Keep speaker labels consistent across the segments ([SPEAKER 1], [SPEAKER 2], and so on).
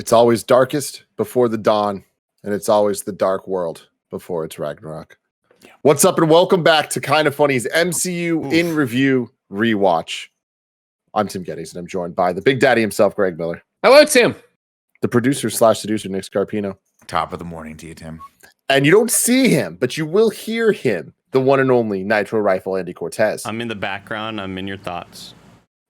[SPEAKER 1] It's always darkest before the dawn, and it's always the dark world before it's Ragnarok. Yeah. What's up, and welcome back to Kinda Funny's MCU in Review Rewatch. I'm Tim Geddes, and I'm joined by the Big Daddy himself, Greg Miller.
[SPEAKER 2] Hello, Tim.
[SPEAKER 1] The producer/seducer, Nick Scarpino.
[SPEAKER 3] Top of the morning to you, Tim.
[SPEAKER 1] And you don't see him, but you will hear him, the one and only Nitro Rifle Andy Cortez.
[SPEAKER 4] I'm in the background. I'm in your thoughts.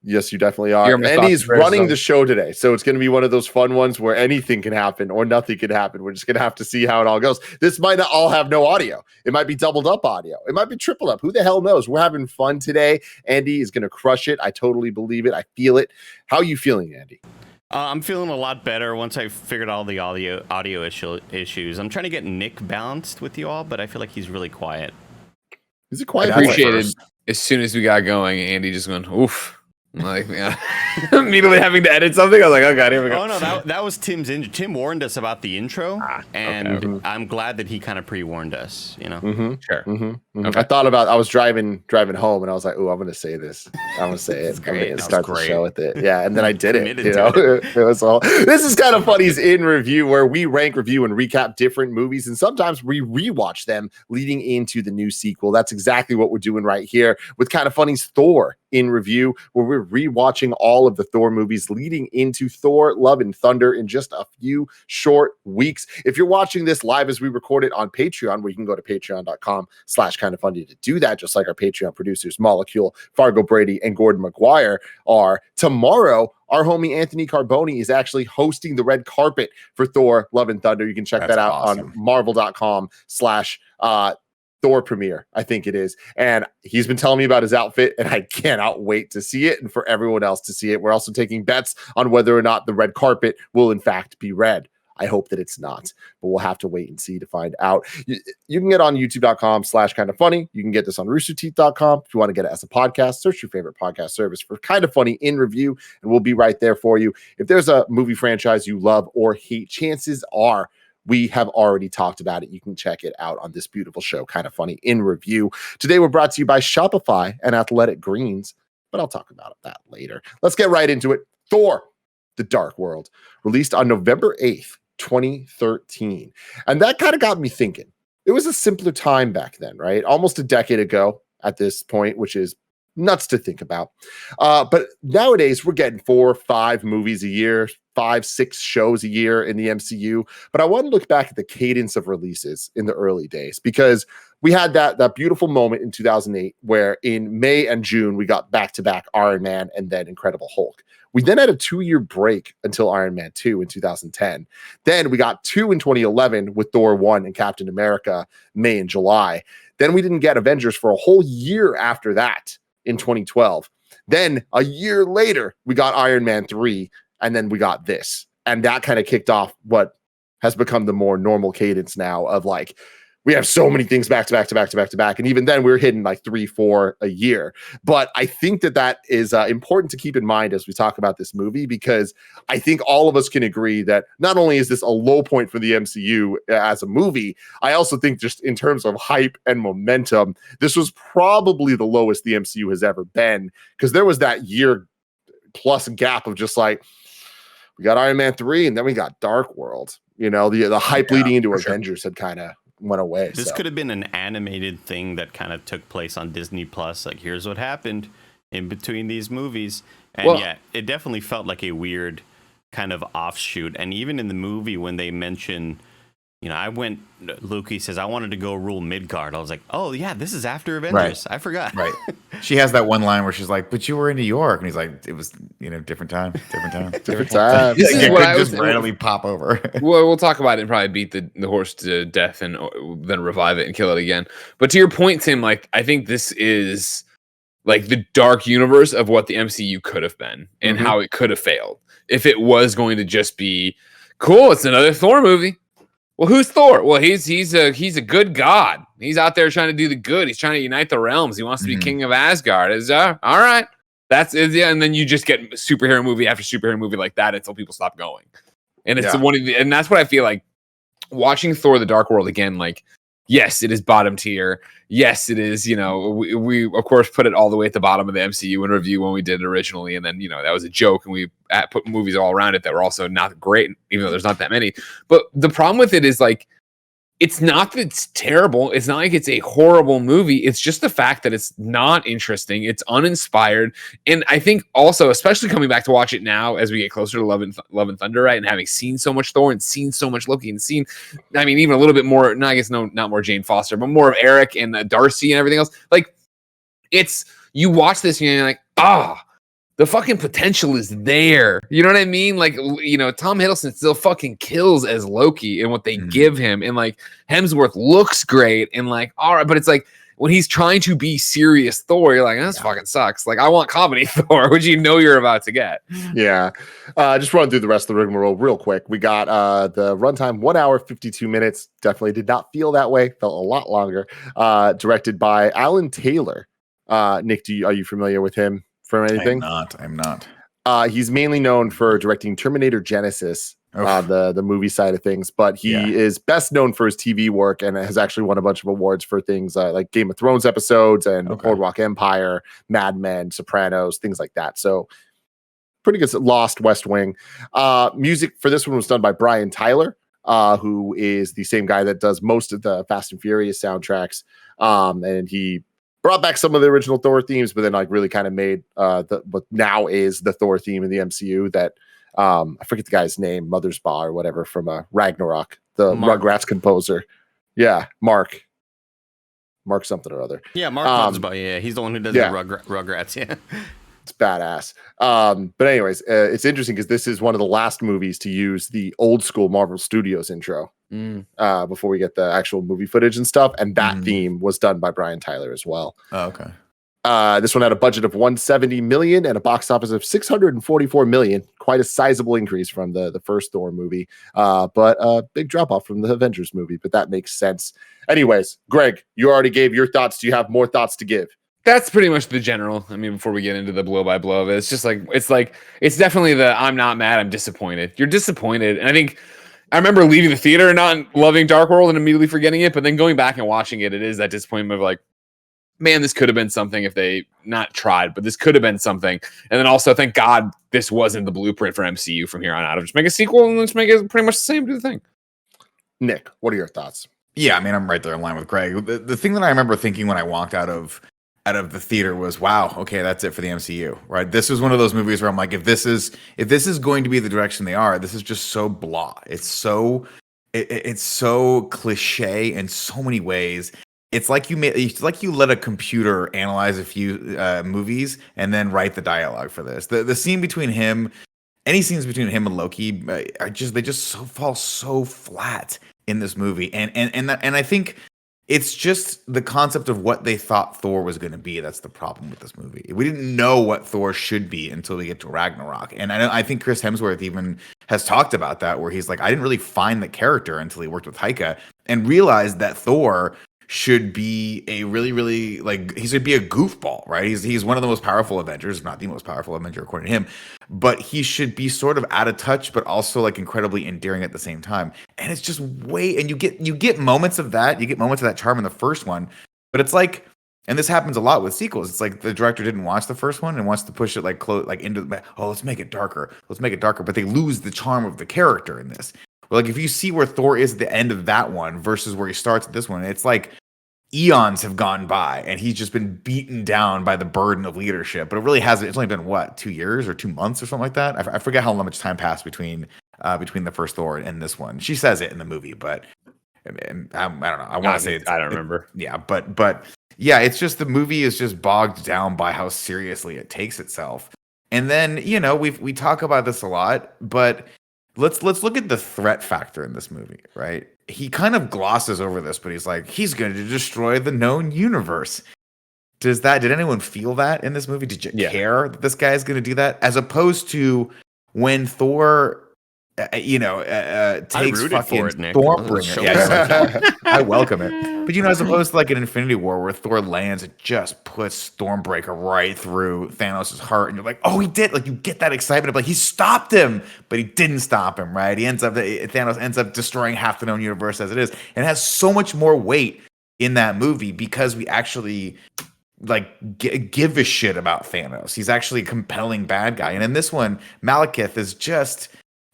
[SPEAKER 1] Yes, you definitely are. And he's running the show today. So it's going to be one of those fun ones where anything can happen or nothing can happen. We're just going to have to see how it all goes. This might not all have no audio. It might be doubled up audio. It might be tripled up. Who the hell knows? We're having fun today. Andy is going to crush it. I totally believe it. I feel it. How are you feeling, Andy?
[SPEAKER 4] I'm feeling a lot better once I figured all the audio issues. I'm trying to get Nick balanced with you all, but I feel like he's really quiet.
[SPEAKER 1] Is it quiet?
[SPEAKER 2] I appreciated as soon as we got going, Andy just went, oof. Like, yeah, immediately having to edit something. I was like, oh god, here we go.
[SPEAKER 4] Oh no, that was Tim's intro. Tim warned us about the intro, and I'm glad that he kind of pre-warned us. You know,
[SPEAKER 2] Sure.
[SPEAKER 1] Okay. I was driving home, and I was like, oh, I'm going to say this. I'm going to say it. I'm going to start the show with it. Yeah, and then I did it. You know, it was all. This is Kinda Funny's in review, where we rank, review, and recap different movies, and sometimes we rewatch them leading into the new sequel. That's exactly what we're doing right here with Kinda Funny's Thor in review, where we're rewatching all of the Thor movies leading into Thor Love and Thunder in just a few short weeks. If you're watching this live as we record it on Patreon, where you can go to patreon.com/kindafunny to do that, just like our Patreon producers Molecule, Fargo Brady, and Gordon McGuire are. Tomorrow, our homie Anthony Carboni is actually hosting the red carpet for Thor Love and Thunder. You can check that out on marvel.com/ Thor premiere, I think it is. And he's been telling me about his outfit, and I cannot wait to see it and for everyone else to see it. We're also taking bets on whether or not the red carpet will in fact be red. I hope that it's not, but we'll have to wait and see to find out. You can get on youtube.com/kindafunny. You can get this on roosterteeth.com. If you want to get it as a podcast, search your favorite podcast service for Kinda Funny in review, and we'll be right there for you. If there's a movie franchise you love or hate, chances are we have already talked about it. You can check it out on this beautiful show, Kinda Funny in Review. Today, we're brought to you by Shopify and Athletic Greens, but I'll talk about that later. Let's get right into it. Thor, The Dark World, released on November 8th, 2013. And that kind of got me thinking. It was a simpler time back then, right? Almost a decade ago at this point, which is nuts to think about. But nowadays, we're getting 4 or 5 movies a year, 5, 6 shows a year in the MCU. But I want to look back at the cadence of releases in the early days, because we had that beautiful moment in 2008 where in May and June, we got back-to-back Iron Man and then Incredible Hulk. We then had a 2-year break until Iron Man 2 in 2010. Then we got 2 in 2011 with Thor 1 and Captain America, May and July. Then we didn't get Avengers for a whole year after that in 2012. Then a year later, we got Iron Man 3, and then we got this. And that kind of kicked off what has become the more normal cadence now of like, we have so many things back to back to back to back to back. And even then we're hitting like 3, 4 a year. But I think that is important to keep in mind as we talk about this movie, because I think all of us can agree that not only is this a low point for the MCU as a movie, I also think just in terms of hype and momentum, this was probably the lowest the MCU has ever been, because there was that year plus gap of just like, we got Iron Man 3 and then we got Dark World. You know, the hype leading into Avengers had kind of went away.
[SPEAKER 4] This could have been an animated thing that kind of took place on Disney Plus. Like, here's what happened in between these movies. And yeah, it definitely felt like a weird kind of offshoot. And even in the movie, when they mention, you know, Loki says, I wanted to go rule Midgard. I was like, oh yeah, this is after Avengers. Right. I forgot.
[SPEAKER 3] Right. She has that one line where she's like, but you were in New York. And he's like, it was, you know, different time.
[SPEAKER 1] Different time.
[SPEAKER 3] This is what I just randomly pop over.
[SPEAKER 2] Well, we'll talk about it and probably beat the horse to death and then revive it and kill it again. But to your point, Tim, like, I think this is like the dark universe of what the MCU could have been and how it could have failed. If it was going to just be cool, it's another Thor movie. Well, who's Thor? Well, he's a good god. He's out there trying to do the good. He's trying to unite the realms. He wants to be king of Asgard. All right. That's it. Yeah, and then you just get superhero movie after superhero movie like that until people stop going. And it's and that's what I feel like watching Thor: The Dark World again. Like, yes, it is bottom tier. Yes, it is. We of course put it all the way at the bottom of the MCU in review when we did it originally, and then that was a joke, and we put movies all around it that were also not great, even though there's not that many. But the problem with it is like, it's not that it's terrible. It's not like it's a horrible movie. It's just the fact that it's not interesting. It's uninspired. And I think also, especially coming back to watch it now as we get closer to Love and Thunder, right? And having seen so much Thor and seen so much Loki and seen, I mean, even a little bit more, no, I guess no, not more Jane Foster, but more of Eric and Darcy and everything else. Like, you watch this and you're like, the fucking potential is there. You know what I mean? Like, Tom Hiddleston still fucking kills as Loki and what they give him. And like, Hemsworth looks great. And like, all right, but it's like, when he's trying to be serious Thor, you're like, this fucking sucks. Like, I want comedy Thor, which you're about to get.
[SPEAKER 1] Yeah. Just run through the rest of the rigmarole real quick. We got the runtime 1 hour, 52 minutes. Definitely did not feel that way. Felt a lot longer. Directed by Alan Taylor. Nick, are you familiar with him from anything?
[SPEAKER 3] I'm not.
[SPEAKER 1] He's mainly known for directing Terminator Genesis, the movie side of things, but he is best known for his TV work and has actually won a bunch of awards for things like Game of Thrones episodes and Boardwalk Empire, Mad Men, Sopranos, things like that. So pretty good. Lost, West Wing. Music for this one was done by Brian Tyler, who is the same guy that does most of the Fast and Furious soundtracks. And he brought back some of the original Thor themes, but then like really kind of made what now is the Thor theme in the MCU that I forget the guy's name, Mothersbaugh or whatever from Ragnarok, the Rugrats composer. Yeah, Mark something or other.
[SPEAKER 4] Yeah, Mark Mothersbaugh. Yeah, he's the one who does the Rugrats. Yeah.
[SPEAKER 1] It's badass. But anyways, it's interesting because this is one of the last movies to use the old school Marvel Studios intro before we get the actual movie footage and stuff. And that theme was done by Brian Tyler as well.
[SPEAKER 3] Oh, okay.
[SPEAKER 1] This one had a budget of $170 million and a box office of $644 million. Quite a sizable increase from the first Thor movie, but a big drop off from the Avengers movie. But that makes sense. Anyways, Greg, you already gave your thoughts. Do you have more thoughts to give?
[SPEAKER 2] That's pretty much the general. I mean, before we get into the blow by blow of it, it's definitely I'm not mad, I'm disappointed. You're disappointed. And I think I remember leaving the theater and not loving Dark World and immediately forgetting it, but then going back and watching it, it is that disappointment of like, man, this could have been something if they not tried, but this could have been something. And then also, thank God this wasn't the blueprint for MCU from here on out. Just make a sequel and let's make it pretty much the same, do the thing.
[SPEAKER 1] Nick, what are your thoughts?
[SPEAKER 3] Yeah, I mean, I'm right there in line with Greg. The thing that I remember thinking when I walked out of the theater was, wow, okay, that's it for the MCU, right? This is one of those movies where I'm like, if this is going to be the direction they are, this is just so blah. It's so cliche in so many ways. It's like you let a computer analyze a few movies and then write the dialogue for this. The scene between him, any scenes between him and Loki, they just fall so flat in this movie, and I think. It's just the concept of what they thought Thor was going to be. That's the problem with this movie. We didn't know what Thor should be until we get to Ragnarok. And I think Chris Hemsworth even has talked about that, where he's like, I didn't really find the character until he worked with Taika and realized that Thor should be a really, really, like, he should be a goofball, right? He's one of the most powerful Avengers, not the most powerful Avenger according to him, but he should be sort of out of touch, but also like incredibly endearing at the same time. And it's just and you get moments of that, you get moments of that charm in the first one, but it's like, and this happens a lot with sequels. It's like the director didn't watch the first one and wants to push it like close, like into the, let's make it darker, but they lose the charm of the character in this. Like, if you see where Thor is at the end of that one versus where he starts at this one, it's like eons have gone by and he's just been beaten down by the burden of leadership. But it really hasn't. It's only been, 2 years or 2 months or something like that? I forget how much time passed between the first Thor and this one. She says it in the movie, but I don't know. I want to say
[SPEAKER 2] I don't remember.
[SPEAKER 3] But yeah, it's just the movie is just bogged down by how seriously it takes itself. And then, we talk about this a lot, but Let's look at the threat factor in this movie, right? He kind of glosses over this, but he's like, he's going to destroy the known universe. Did anyone feel that in this movie? Did you care that this guy is going to do that? As opposed to when Thor takes
[SPEAKER 4] rooted
[SPEAKER 3] fucking
[SPEAKER 4] for it, Nick.
[SPEAKER 3] Stormbringer. Yeah, I welcome it. But as opposed to like an Infinity War where Thor lands, it just puts Stormbreaker right through Thanos' heart, and you're like, oh, he did. Like you get that excitement of like he stopped him, but he didn't stop him, right? Thanos ends up destroying half the known universe as it is, and it has so much more weight in that movie because we actually give a shit about Thanos. He's actually a compelling bad guy, and in this one, Malekith is just.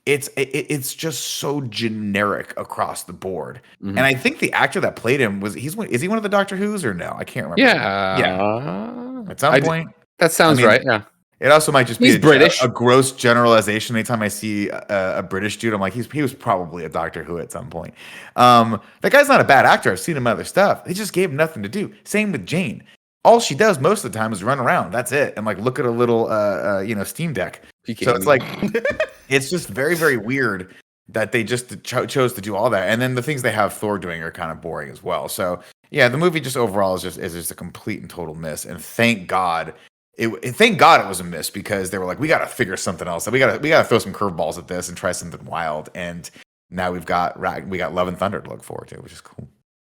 [SPEAKER 3] It's just so generic across the board, and I think the actor that played him is he one of the Doctor Who's or no? I can't remember.
[SPEAKER 2] Yeah.
[SPEAKER 3] At some point,
[SPEAKER 2] that sounds right. Yeah.
[SPEAKER 3] It also might just
[SPEAKER 2] be
[SPEAKER 3] British. A gross generalization. Anytime I see a British dude, I'm like, he was probably a Doctor Who at some point. That guy's not a bad actor. I've seen him in other stuff. They just gave him nothing to do. Same with Jane. All she does most of the time is run around. That's it. And like look at a little Steam Deck. So it's like it's just very, very weird that they just chose to do all that. And then the things they have Thor doing are kind of boring as well. So yeah, the movie just overall is just a complete and total miss. And thank God it was a miss because they were like, we got to figure something else. We got to throw some curveballs at this and try something wild. And now we got Love and Thunder to look forward to, which is cool.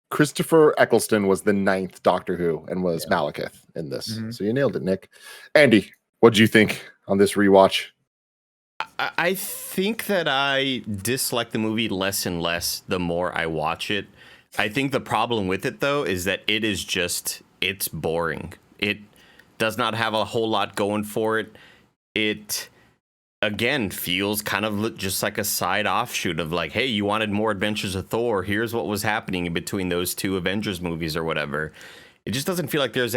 [SPEAKER 1] Christopher Eccleston was the 9th Doctor Who and was Malekith in this. Mm-hmm. So you nailed it, Nick. Andy, what did you think on this rewatch?
[SPEAKER 4] I think that I dislike the movie less and less the more I watch it. I think the problem with it, though, is that it's boring. It does not have a whole lot going for it. It, again, feels kind of just like a side offshoot of like, hey, you wanted more Adventures of Thor. Here's what was happening in between those two Avengers movies or whatever. It just doesn't feel like there's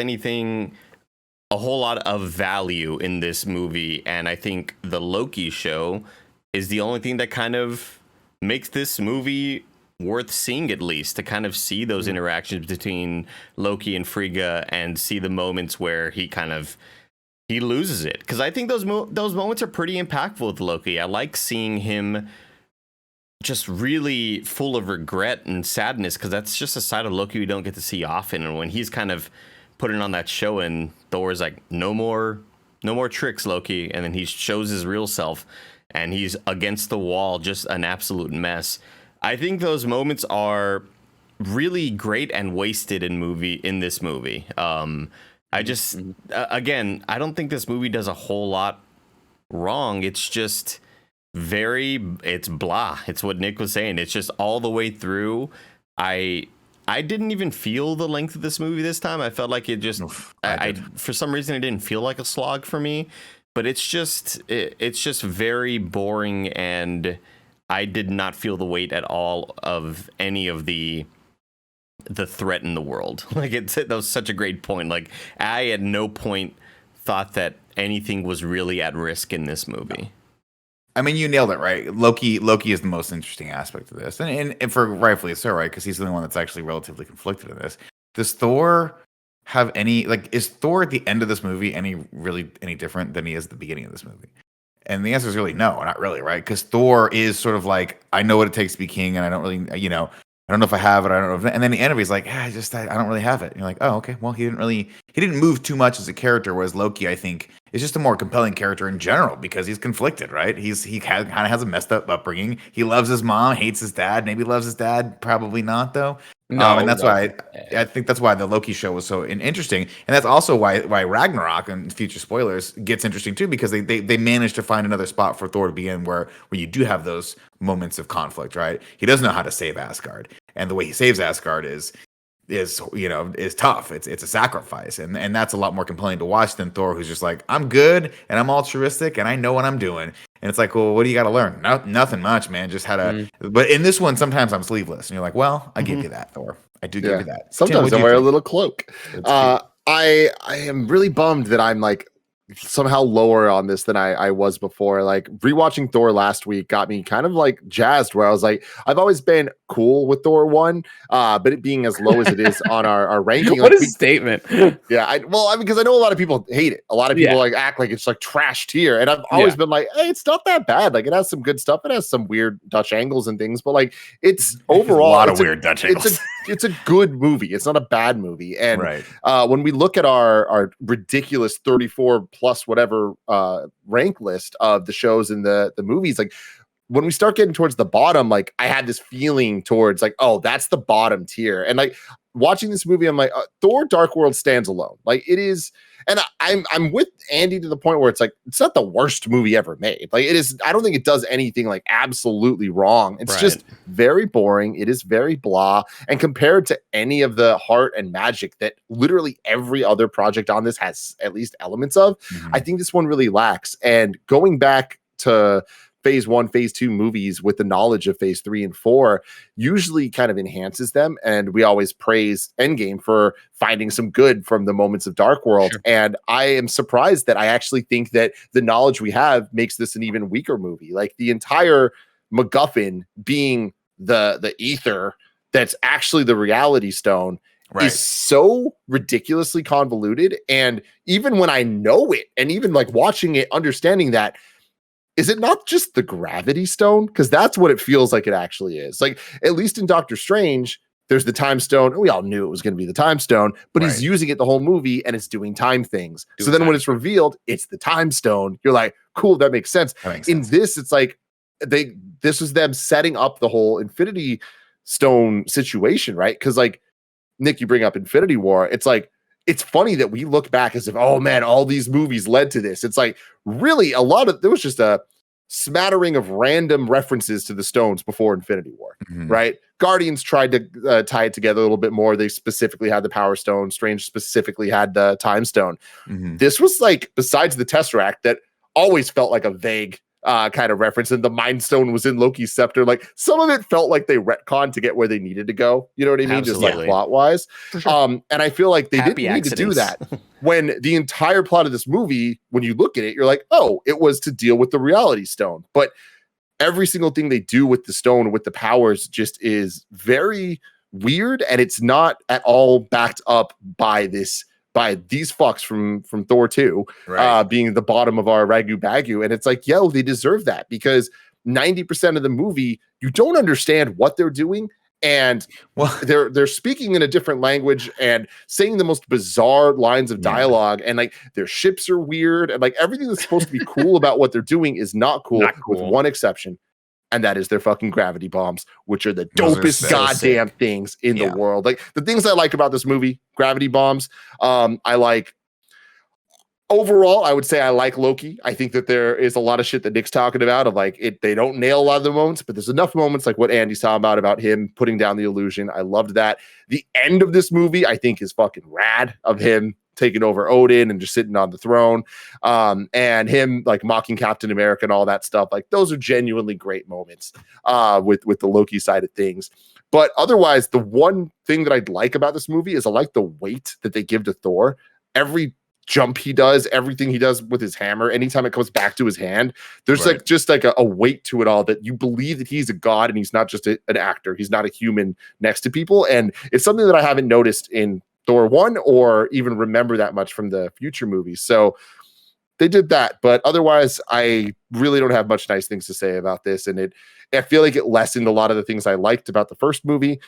[SPEAKER 4] a whole lot of value in this movie, and I think the Loki show is the only thing that kind of makes this movie worth seeing, at least to kind of see those interactions between Loki and Frigga and see the moments where he loses it, because I think those moments are pretty impactful with Loki. I like seeing him just really full of regret and sadness, because that's just a side of Loki we don't get to see often, and when he's kind of putting on that show and Thor's like, no more tricks, Loki, and then he shows his real self and he's against the wall, just an absolute mess. I think those moments are really great and wasted in this movie. I just again, I don't think this movie does a whole lot wrong. It's just it's blah. It's what Nick was saying. It's just all the way through. I didn't even feel the length of this movie this time. I felt like it just, for some reason, it didn't feel like a slog for me. But it's just very boring, and I did not feel the weight at all of any of the threat in the world. Like that was such a great point. Like I at no point thought that anything was really at risk in this movie.
[SPEAKER 3] I mean, you nailed it, right? Loki is the most interesting aspect of this, and for rightfully so, right? Because he's the only one that's actually relatively conflicted in this. Does Thor have any is Thor at the end of this movie any different than he is at the beginning of this movie? And the answer is really no, not really, right? Because Thor is sort of like, I know what it takes to be king, and I don't really, I don't know if I have it. I don't know. And then the end of it's like, I don't really have it. And you're like, oh, okay. Well, he didn't move too much as a character. Whereas Loki, I think, is just a more compelling character in general because he's conflicted, right? He kind of has a messed up upbringing. He loves his mom, hates his dad. Maybe loves his dad. Probably not though. No, and that's why I think that's why the Loki show was so interesting, and that's also why Ragnarok and future spoilers gets interesting too, because they managed to find another spot for Thor to be in where you do have those moments of conflict, right? He doesn't know how to save Asgard, and the way he saves Asgard is tough. It's a sacrifice, and that's a lot more compelling to watch than Thor, who's just like, I'm good and I'm altruistic and I know what I'm doing. And it's like, well, what do you got to learn? Nothing much, man. Just how to. But in this one, sometimes I'm sleeveless, and you're like, well, I give you that, Thor. I do give you that.
[SPEAKER 1] Sometimes I wear a little cloak. I am really bummed that I'm like somehow lower on this than I was before. Like rewatching Thor last week got me kind of like jazzed, where I was like, I've always been cool with Thor 1, but it being as low as it is on our ranking.
[SPEAKER 2] What a statement.
[SPEAKER 1] Yeah, because I know a lot of people hate it. A lot of people like act like it's like trash tier, and I've always been like, hey, it's not that bad. Like it has some good stuff. It has some weird Dutch angles and things, but like it's overall
[SPEAKER 3] a lot of weird Dutch angles.
[SPEAKER 1] It's a good movie. It's not a bad movie. And when we look at our ridiculous 34 plus whatever rank list of the shows and the movies, like when we start getting towards the bottom, like I had this feeling towards like, oh, that's the bottom tier. And like watching this movie, I'm like, Thor: Dark World stands alone. Like it is, and I'm with Andy to the point where it's like it's not the worst movie ever made. Like it is. I don't think it does anything like absolutely wrong. It's just very boring. It is very blah. And compared to any of the heart and magic that literally every other project on this has at least elements of, I think this one really lacks. And going back to phase 1, phase 2 movies with the knowledge of phase 3 and 4 usually kind of enhances them. And we always praise Endgame for finding some good from the moments of Dark World. Sure. And I am surprised that I actually think that the knowledge we have makes this an even weaker movie. Like the entire MacGuffin being the ether that's actually the reality stone is so ridiculously convoluted. And even when I know it, and even like watching it, understanding that, is it not just the gravity stone? Because that's what it feels like it actually is. Like, at least in Doctor Strange, there's the time stone. We all knew it was going to be the time stone, but he's using it the whole movie and it's doing time things. So then when it's revealed, it's the time stone. You're like, cool, that makes sense. In this, it's like this was them setting up the whole Infinity Stone situation, right? Because like, Nick, you bring up Infinity War. It's like, it's funny that we look back as if, oh man, all these movies led to this. It's like really there was just a smattering of random references to the stones before Infinity War, right? Guardians tried to tie it together a little bit more. They specifically had the Power Stone. Strange specifically had the Time Stone. This was like, besides the Tesseract, that always felt like a vague kind of reference, and the Mind Stone was in Loki's scepter. Like some of it felt like they retconned to get where they needed to go. You know what I mean? Absolutely. Just like plot wise. Sure. And I feel like they didn't need to do that when the entire plot of this movie, when you look at it, you're like, oh, it was to deal with the Reality Stone. But every single thing they do with the stone, with the powers, just is very weird, and it's not at all backed up by these fucks from Thor 2 being the bottom of our ragu bagu. And it's like, yo, they deserve that, because 90% of the movie, you don't understand what they're doing. And they're speaking in a different language and saying the most bizarre lines of dialogue. And like their ships are weird. And like everything that's supposed to be cool about what they're doing is not cool. With one exception. And that is their fucking gravity bombs, which are the dopest goddamn things in the world. Like the things I like about this movie, gravity bombs. I like overall, I would say I like Loki. I think that there is a lot of shit that Nick's talking about of like they don't nail a lot of the moments, but there's enough moments like what Andy's talking about him putting down the illusion. I loved that. The end of this movie, I think, is fucking rad, of him taking over Odin and just sitting on the throne, and him like mocking Captain America and all that stuff. Like those are genuinely great moments with the Loki side of things. But otherwise, the one thing that I'd like about this movie is I like the weight that they give to Thor. Every jump he does, everything he does with his hammer, anytime it comes back to his hand, there's like just like a weight to it all, that you believe that he's a god and he's not just an actor. He's not a human next to people. And it's something that I haven't noticed in Thor 1 or even remember that much from the future movies. So they did that, but otherwise I really don't have much nice things to say about this. And I feel like it lessened a lot of the things I liked about the first movie.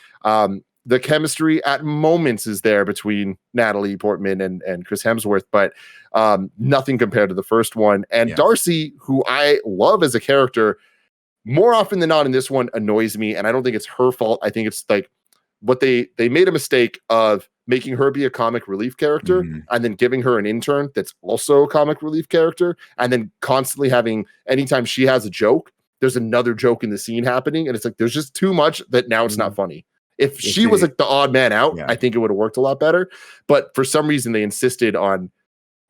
[SPEAKER 1] The chemistry at moments is there between Natalie Portman and Chris Hemsworth, but nothing compared to the first one. And Darcy, who I love as a character, more often than not in this one annoys me. And I don't think it's her fault. I think it's like what they made a mistake of making her be a comic relief character and then giving her an intern that's also a comic relief character, and then constantly having, anytime she has a joke, there's another joke in the scene happening. And it's like, there's just too much that now it's not funny. If she was like the odd man out, I think it would have worked a lot better. But for some reason, they insisted on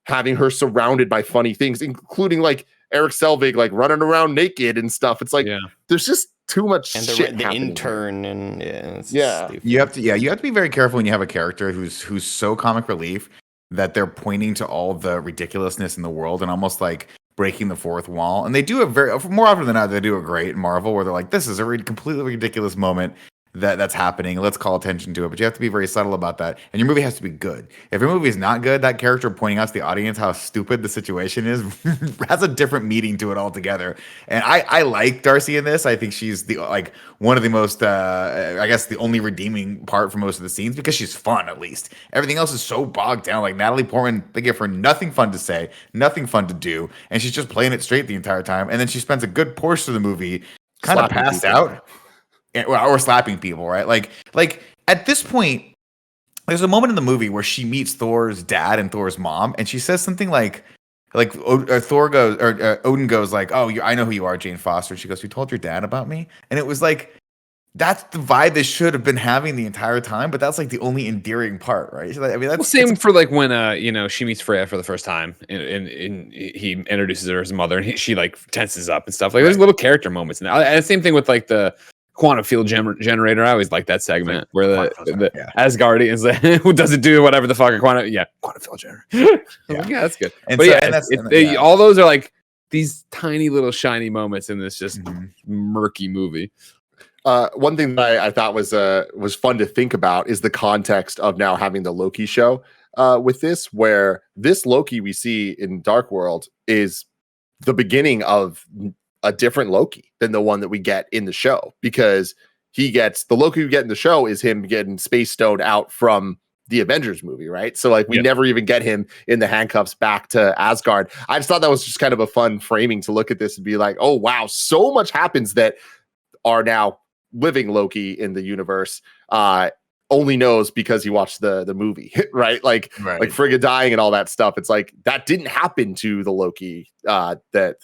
[SPEAKER 1] having her surrounded by funny things, including like Eric Selvig, like running around naked and stuff. It's like, there's just too much
[SPEAKER 4] and
[SPEAKER 1] shit.
[SPEAKER 4] The intern and
[SPEAKER 3] you have to be very careful when you have a character who's so comic relief that they're pointing to all the ridiculousness in the world and almost like breaking the fourth wall. And they do it more often than not. They do it great in Marvel, where they're like, this is a completely ridiculous moment that's happening. Let's call attention to it. But you have to be very subtle about that. And your movie has to be good. If your movie is not good, that character pointing out to the audience how stupid the situation is has a different meaning to it altogether. And I like Darcy in this. I think she's one of the most I guess the only redeeming part for most of the scenes, because she's fun. At least everything else is so bogged down. Like Natalie Portman, they give her nothing fun to say, nothing fun to do, and she's just playing it straight the entire time. And then she spends a good portion of the movie kind of passed out, or slapping people, right? Like at this point, there's a moment in the movie where she meets Thor's dad and Thor's mom, and she says something like Thor goes, or Odin goes like, "Oh, I know who you are, Jane Foster." And she goes, "You told your dad about me?" And it was like, that's the vibe they should have been having the entire time, but that's like the only endearing part, right? So, I mean, that's
[SPEAKER 2] same for like when she meets Freya for the first time, and he introduces her as a mother, and she like tenses up and stuff. Like there's little character moments, and same thing with like the quantum field generator. I always like that segment where the Asgardian is like, who does it do whatever the fuck a quantum field generator. Yeah, that's good. And but all those are like these tiny little shiny moments in this just murky movie.
[SPEAKER 1] One thing that I thought was fun to think about is the context of now having the Loki show with this, where this Loki we see in Dark World is the beginning of a different Loki than the one that we get in the show, because the Loki we get in the show is him getting space stoned out from the Avengers movie, right? So like we never even get him in the handcuffs back to Asgard. I just thought that was just kind of a fun framing to look at this and be like, oh wow, so much happens that are now living Loki in the universe only knows because he watched the movie, right? Like Frigga dying and all that stuff. It's like that didn't happen to the Loki that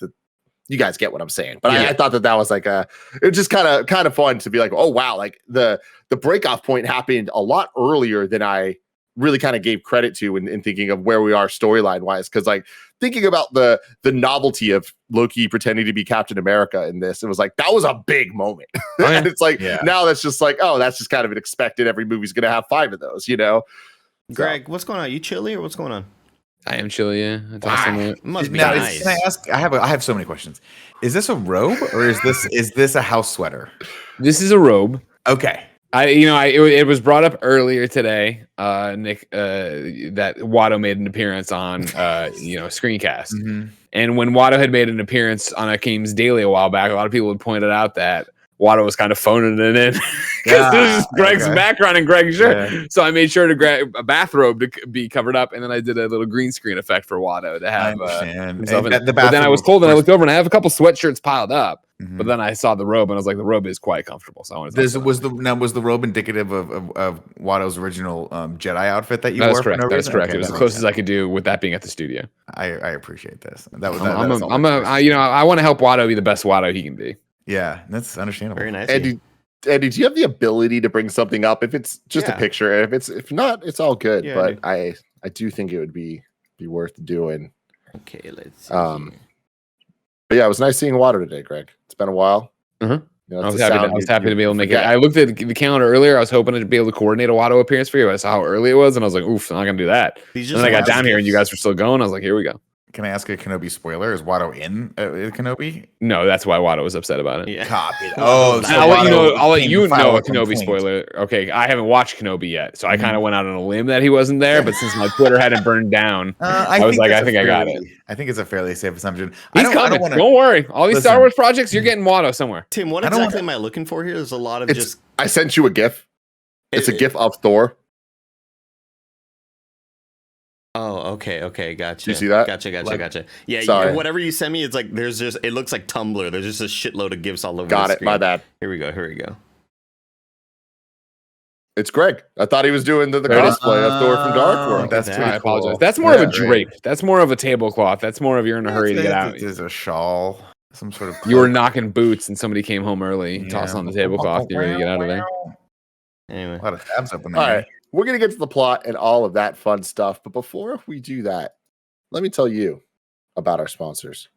[SPEAKER 1] you guys get what I'm saying. But I thought that was like it was just kind of fun to be like, oh wow, like the breakoff point happened a lot earlier than I really kind of gave credit to in thinking of where we are storyline wise. Cause like thinking about the novelty of Loki pretending to be Captain America in this, it was like, that was a big moment. And it's like, now that's just like, oh, that's just kind of an expected. Every movie's going to have 5 of those, you know?
[SPEAKER 4] Greg, what's going on? You chilly or what's going on?
[SPEAKER 2] I am chilly. Yeah.
[SPEAKER 4] Must be
[SPEAKER 3] now,
[SPEAKER 4] nice.
[SPEAKER 3] Can I ask? I have so many questions. Is this a robe or is this a house sweater?
[SPEAKER 2] This is a robe.
[SPEAKER 3] Okay.
[SPEAKER 2] It was brought up earlier today, Nick, that Watto made an appearance on Screencast. Mm-hmm. And when Watto had made an appearance on Akeem's Daily a while back, a lot of people had pointed out that Watto was kind of phoning it in because this is Greg's background and Greg's shirt. Yeah. So I made sure to grab a bathrobe to be covered up, and then I did a little green screen effect for Watto to have himself in. But then I was cold and I looked over and I have a couple sweatshirts piled up. Mm-hmm. But then I saw the robe and I was like, the robe is quite comfortable. So I wanted to was the robe indicative of Watto's original Jedi outfit that you wore? Correct. That is correct. Okay, it was the closest I could do with that being at the studio. I appreciate this. I want to help Watto be the best Watto he can be. Yeah, that's understandable. Very nice.
[SPEAKER 1] Andy, do you have the ability to bring something up? If it's just a picture, if not, it's all good. Yeah, but I do think it would be worth doing.
[SPEAKER 4] Okay, let's see.
[SPEAKER 1] But yeah, it was nice seeing Watto today, Greg. It's been a while.
[SPEAKER 2] Mm-hmm. I was happy to be able to make it. I looked at the calendar earlier. I was hoping to be able to coordinate a Watto appearance for you. I saw how early it was, and I was like, oof, I'm not gonna do that. And then I got down here, and you guys were still going. I was like, here we go.
[SPEAKER 3] Can I ask a Kenobi spoiler? Is Watto in Kenobi?
[SPEAKER 2] No, that's why Watto was upset about it.
[SPEAKER 3] Yeah. Copy. Oh, so
[SPEAKER 2] I'll let you know a Kenobi spoiler. Okay, I haven't watched Kenobi yet, so I kind of went out on a limb that he wasn't there. But since my Twitter hadn't burned down, I think I got it. I think it's a fairly safe assumption. He's coming. Don't worry. All these Star Wars projects, you're getting Watto somewhere.
[SPEAKER 4] Tim, what exactly am I looking for here? There's a lot of just.
[SPEAKER 1] I sent you a GIF. It's a GIF of Thor.
[SPEAKER 4] Oh, okay, gotcha.
[SPEAKER 1] You see that?
[SPEAKER 4] Gotcha. Yeah, whatever you send me, it's like it looks like Tumblr. There's just a shitload of GIFs all over.
[SPEAKER 1] Got
[SPEAKER 4] the
[SPEAKER 1] it.
[SPEAKER 4] screen.
[SPEAKER 1] My bad.
[SPEAKER 4] Here we go.
[SPEAKER 1] It's Greg. I thought he was doing the cosplay of Thor from Dark World.
[SPEAKER 2] That's I apologize. That's more of a drape. That's more of a tablecloth. That's more of you're in a hurry to get out.
[SPEAKER 3] There's a shawl. Some sort of.
[SPEAKER 2] You were knocking boots, and somebody came home early. Toss on the tablecloth. You're ready to get out of there.
[SPEAKER 4] Anyway,
[SPEAKER 3] a lot of tabs up in there.
[SPEAKER 1] All right. We're going to get to the plot and all of that fun stuff. But before we do that, let me tell you about our sponsors.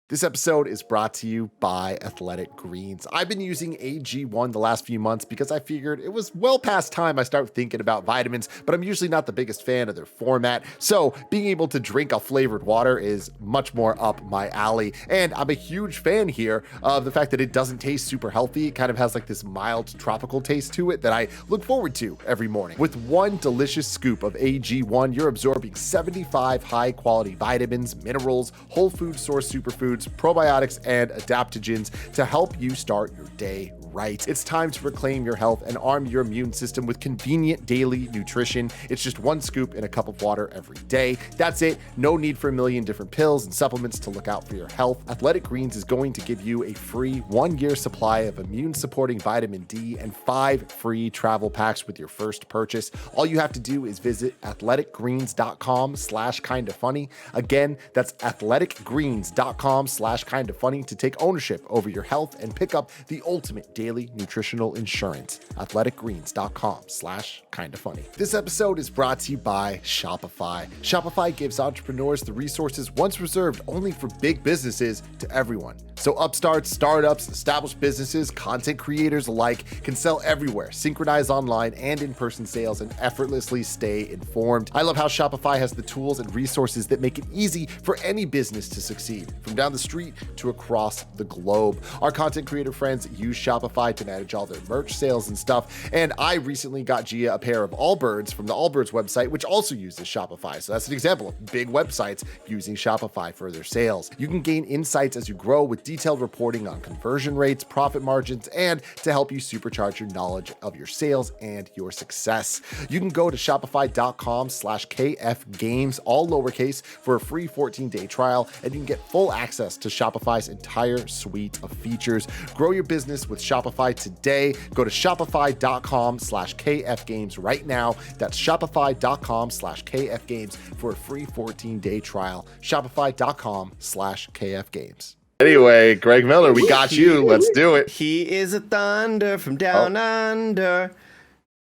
[SPEAKER 1] This episode is brought to you by Athletic Greens. I've been using AG1 the last few months because I figured it was well past time I start thinking about vitamins, but I'm usually not the biggest fan of their format. So being able to drink a flavored water is much more up my alley. And I'm a huge fan here of the fact that it doesn't taste super healthy. It kind of has like this mild tropical taste to it that I look forward to every morning. With one delicious scoop of AG1, you're absorbing 75 high quality vitamins, minerals, whole food source superfoods, probiotics, and adaptogens to help you start your day right. It's time to reclaim your health and arm your immune system with convenient daily nutrition. It's just 1 scoop in a cup of water every day. That's it. No need for a million different pills and supplements to look out for your health. Athletic Greens is going to give you a free 1-year supply of immune-supporting vitamin D and 5 free travel packs with your first purchase. All you have to do is visit athleticgreens.com/kindafunny. Again, that's athleticgreens.com/kindafunny to take ownership over your health and pick up the ultimate daily nutritional insurance. athleticgreens.com/kindafunny. This episode is brought to you by Shopify. Shopify gives entrepreneurs the resources once reserved only for big businesses to everyone. So upstarts, startups, established businesses, content creators alike can sell everywhere, synchronize online and in-person sales, and effortlessly stay informed. I love how Shopify has the tools and resources that make it easy for any business to succeed, from down the street to across the globe. Our content creator friends use Shopify to manage all their merch sales and stuff, and I recently got Gia a pair of Allbirds from the Allbirds website, which also uses Shopify. So that's an example of big websites using Shopify for their sales. You can gain insights as you grow with detailed reporting on conversion rates, profit margins, and to help you supercharge your knowledge of your sales and your success. You can go to shopify.com/kfgames, all lowercase, for a free 14-day trial, and you can get full access to Shopify's entire suite of features. Grow your business with Shopify today. Go to shopify.com/kfgames right now. That's shopify.com/kfgames for a free 14-day trial. Shopify.com/kfgames. Anyway, Greg Miller, we got you. Let's do it.
[SPEAKER 5] He is a thunder from down under.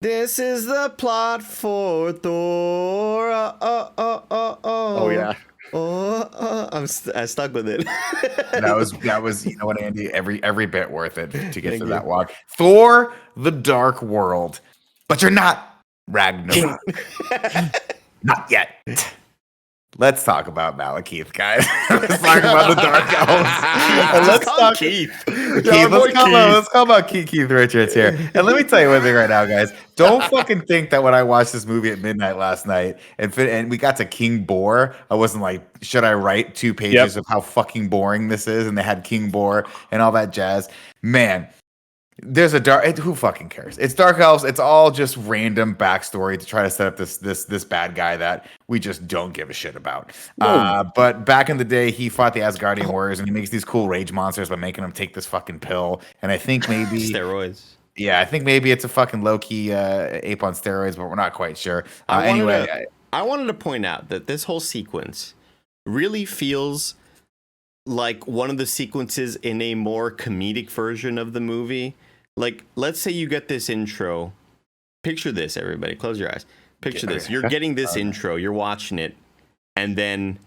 [SPEAKER 5] This is the plot for Thor.
[SPEAKER 1] Oh yeah.
[SPEAKER 5] I stuck with it.
[SPEAKER 3] that was you know what, Andy, every bit worth it to get through that walk. Thor: The Dark World. But you're not Ragnarok. Not yet. Let's talk about Malekith, guys. Let's talk about the Dark Elves. And let's talk
[SPEAKER 5] Keith.
[SPEAKER 3] Let's talk about Keith Richards here. And let me tell you one thing right now, guys. Don't fucking think that when I watched this movie at midnight last night and we got to King Boar, I wasn't like, should I write 2 pages of how fucking boring this is? And they had King Boar and all that jazz. Man, there's a who fucking cares? It's Dark Elves. It's all just random backstory to try to set up this bad guy that we just don't give a shit about. But back in the day, he fought the Asgardian warriors, and he makes these cool rage monsters by making them take this fucking pill. And I think maybe
[SPEAKER 5] steroids.
[SPEAKER 3] Yeah, I think maybe it's a fucking Loki ape on steroids, but we're not quite sure.
[SPEAKER 5] I wanted to point out that this whole sequence really feels like one of the sequences in a more comedic version of the movie. Like, let's say you get this intro. Picture this, everybody. Close your eyes. Picture this. You're getting this intro. You're watching it. And then,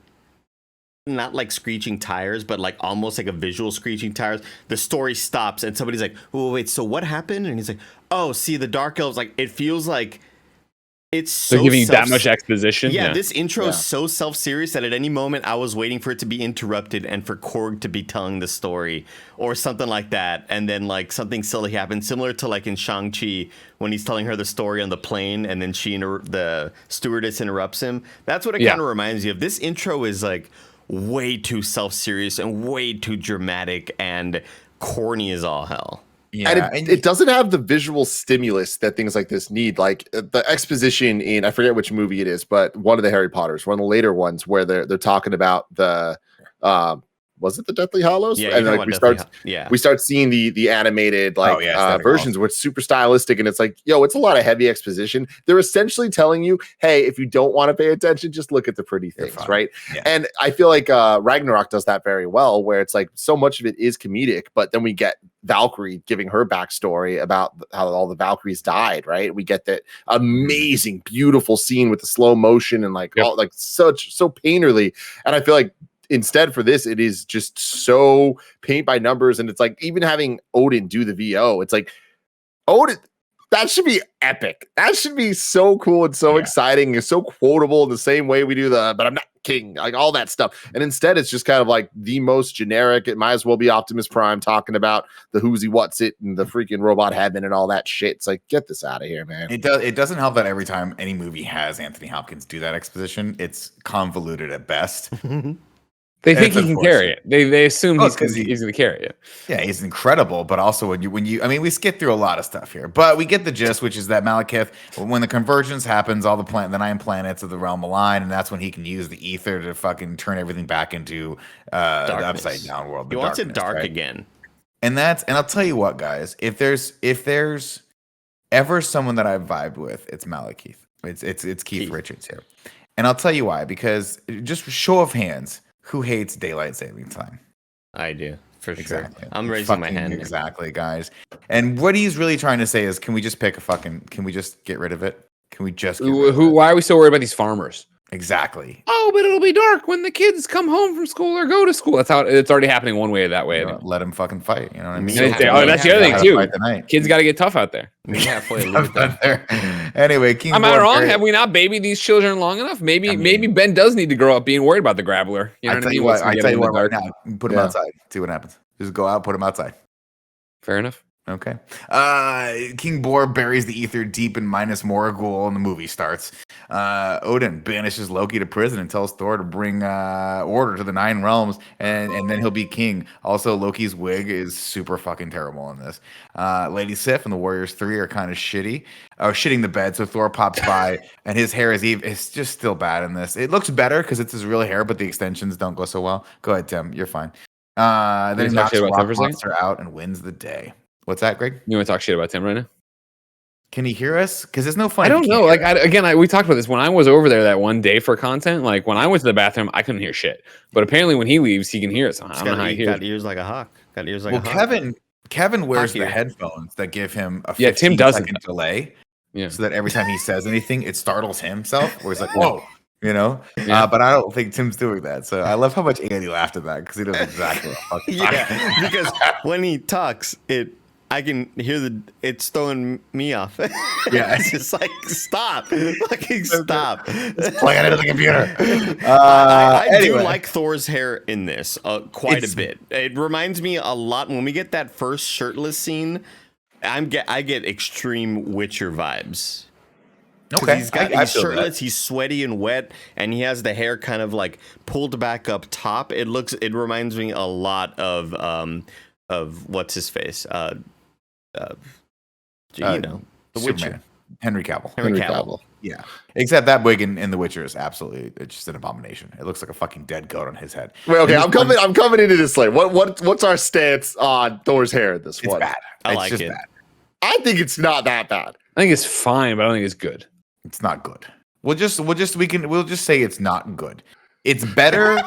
[SPEAKER 5] not like screeching tires, but like almost like a visual screeching tires. The story stops and somebody's like, oh, wait, so what happened? And he's like, oh, see, the Dark Elves. Like, it feels like it's so
[SPEAKER 2] they're giving you that much exposition.
[SPEAKER 5] Yeah, this intro is so self-serious that at any moment I was waiting for it to be interrupted and for Korg to be telling the story or something like that. And then like something silly happens, similar to like in Shang-Chi when he's telling her the story on the plane and then the stewardess interrupts him. That's what it kind of reminds you of. This intro is like way too self-serious and way too dramatic and corny as all hell.
[SPEAKER 1] Yeah, and it doesn't have the visual stimulus that things like this need. Like the exposition in, I forget which movie it is, but one of the Harry Potters, one of the later ones where they're talking about the was it the Deathly Hallows?
[SPEAKER 5] Yeah,
[SPEAKER 1] and like we start seeing the animated versions where it's super stylistic, and it's like, yo, it's a lot of heavy exposition. They're essentially telling you, hey, if you don't want to pay attention, just look at the pretty things, right? Yeah. And I feel like Ragnarok does that very well, where it's like so much of it is comedic, but then we get Valkyrie giving her backstory about how all the Valkyries died, right? We get that amazing, beautiful scene with the slow motion and like all like so painterly, and I feel like instead for this, it is just so paint by numbers. And it's like, even having Odin do the VO, it's like, Odin, that should be epic. That should be so cool and so exciting and so quotable in the same way we do but I'm not king, like all that stuff. And instead, it's just kind of like the most generic. It might as well be Optimus Prime talking about the who's he, what's it, and the freaking robot heaven and all that shit. It's like, get this out of here, man.
[SPEAKER 3] It doesn't help that every time any movie has Anthony Hopkins do that exposition, it's convoluted at best.
[SPEAKER 2] They think he can carry it. They assume he's going to carry it.
[SPEAKER 3] Yeah, he's incredible. But also when you, I mean, we skip through a lot of stuff here, but we get the gist, which is that Malekith, when the convergence happens, all the 9 planets of the realm align, and that's when he can use the ether to fucking turn everything back into the upside down world.
[SPEAKER 5] He wants it dark again.
[SPEAKER 3] And I'll tell you what, guys, if there's ever someone that I've vibed with, it's Malekith. It's Keith Richards here. And I'll tell you why, because just show of hands, who hates daylight saving time?
[SPEAKER 5] I do, for sure.
[SPEAKER 3] Exactly.
[SPEAKER 5] I'm raising my hand.
[SPEAKER 3] Exactly, guys. And what he's really trying to say is, can we just get rid of it? Can we just
[SPEAKER 2] why are we so worried about these farmers?
[SPEAKER 3] Exactly.
[SPEAKER 2] Oh, but it'll be dark when the kids come home from school or go to school. That's how it's already happening one way or that way.
[SPEAKER 3] Let them fucking fight. You know what I mean?
[SPEAKER 2] That's the other thing too. Kids got to get tough out there.
[SPEAKER 3] Anyway, King.
[SPEAKER 2] Am I wrong? Have we not babied these children long enough? Maybe Ben does need to grow up being worried about the Grappler. You know what I mean?
[SPEAKER 3] I tell you what, right now, put him outside. See what happens. Just go out, put him outside.
[SPEAKER 2] Fair enough.
[SPEAKER 3] Okay. King Bor buries the ether deep in Minas Morgul, and the movie starts. Odin banishes Loki to prison and tells Thor to bring order to the 9 realms, and then he'll be king. Also, Loki's wig is super fucking terrible in this. Lady Sif and the Warriors 3 are kind of shitting the bed. So Thor pops by, and his hair is just still bad in this. It looks better because it's his real hair, but the extensions don't go so well. Go ahead, Tim. You're fine. Then he knocks the rock monster out and wins the day. What's that, Greg?
[SPEAKER 2] You want to talk shit about Tim right now?
[SPEAKER 3] Can he hear us? Because it's no fun.
[SPEAKER 2] I don't know. We talked about this when I was over there that one day for content. Like when I went to the bathroom, I couldn't hear shit. But apparently, when he leaves, he can hear it somehow. I don't know how he hears.
[SPEAKER 5] Got ears like a hawk.
[SPEAKER 3] Kevin wears the headphones that give him a
[SPEAKER 2] 15 second
[SPEAKER 3] delay.
[SPEAKER 2] Yeah.
[SPEAKER 3] So that every time he says anything, it startles himself. Where he's like, "Whoa." You know, but I don't think Tim's doing that. So I love how much Andy laughed at that because he knows exactly what fucking
[SPEAKER 5] because when he talks, I can hear it's throwing me off.
[SPEAKER 3] Yeah,
[SPEAKER 5] it's just like stop, fucking stop.
[SPEAKER 3] Plug it into the computer.
[SPEAKER 5] I do like Thor's hair in this quite a bit. It reminds me a lot when we get that first shirtless scene. I get extreme Witcher vibes.
[SPEAKER 3] Okay,
[SPEAKER 5] he's shirtless, he's sweaty and wet, and he has the hair kind of like pulled back up top. It reminds me a lot of what's his face, the Witcher,
[SPEAKER 3] Henry Cavill.
[SPEAKER 5] Henry Cavill.
[SPEAKER 3] Yeah, except that wig in The Witcher is it's just an abomination. It looks like a fucking dead goat on his head.
[SPEAKER 1] Wait, okay, I'm coming into this late. What's our stance on Thor's hair in this one?
[SPEAKER 3] Bad.
[SPEAKER 5] I like it.
[SPEAKER 3] Bad.
[SPEAKER 1] I think it's not that bad.
[SPEAKER 2] I think it's fine, but I don't think it's good.
[SPEAKER 3] It's not good. We'll just say it's not good. It's better.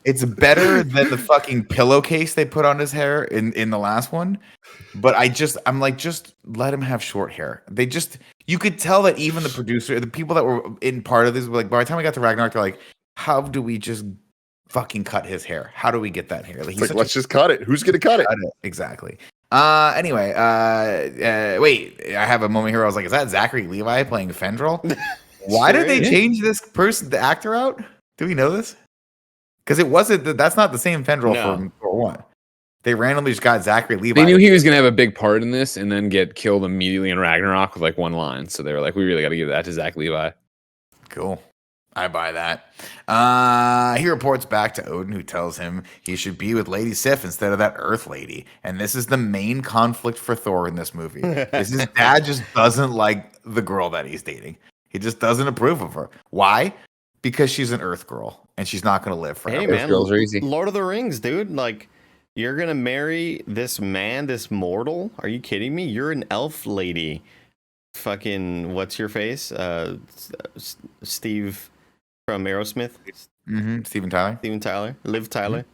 [SPEAKER 3] It's better than the fucking pillowcase they put on his hair in the last one. But I'm like, just let him have short hair. You could tell that even the producer, the people that were in part of this were like, by the time we got to Ragnarok, they're like, how do we just fucking cut his hair? How do we get that hair?
[SPEAKER 1] Like, let's just cut it. Who's gonna cut it?
[SPEAKER 3] Exactly. Anyway, wait, I have a moment here where I was like, is that Zachary Levi playing Fendrel? Why did they change this person, the actor, out? Do we know this? Because that's not the same Fendrel from Thor 1. They randomly just got Zachary Levi.
[SPEAKER 2] They knew he was going to have a big part in this and then get killed immediately in Ragnarok with like one line. So they were like, we really got to give that to Zach Levi.
[SPEAKER 3] Cool. I buy that. He reports back to Odin, who tells him he should be with Lady Sif instead of that Earth lady. And this is the main conflict for Thor in this movie. His dad just doesn't like the girl that he's dating. He just doesn't approve of her. Why? Because she's an Earth girl and she's not going to live forever.
[SPEAKER 5] Hey man,
[SPEAKER 2] Earth girls are easy.
[SPEAKER 5] Lord of the Rings, dude. Like, you're going to marry this man, this mortal? Are you kidding me? You're an elf lady. Fucking, what's your face? Steve from Aerosmith.
[SPEAKER 3] Steven Tyler.
[SPEAKER 5] Liv Tyler.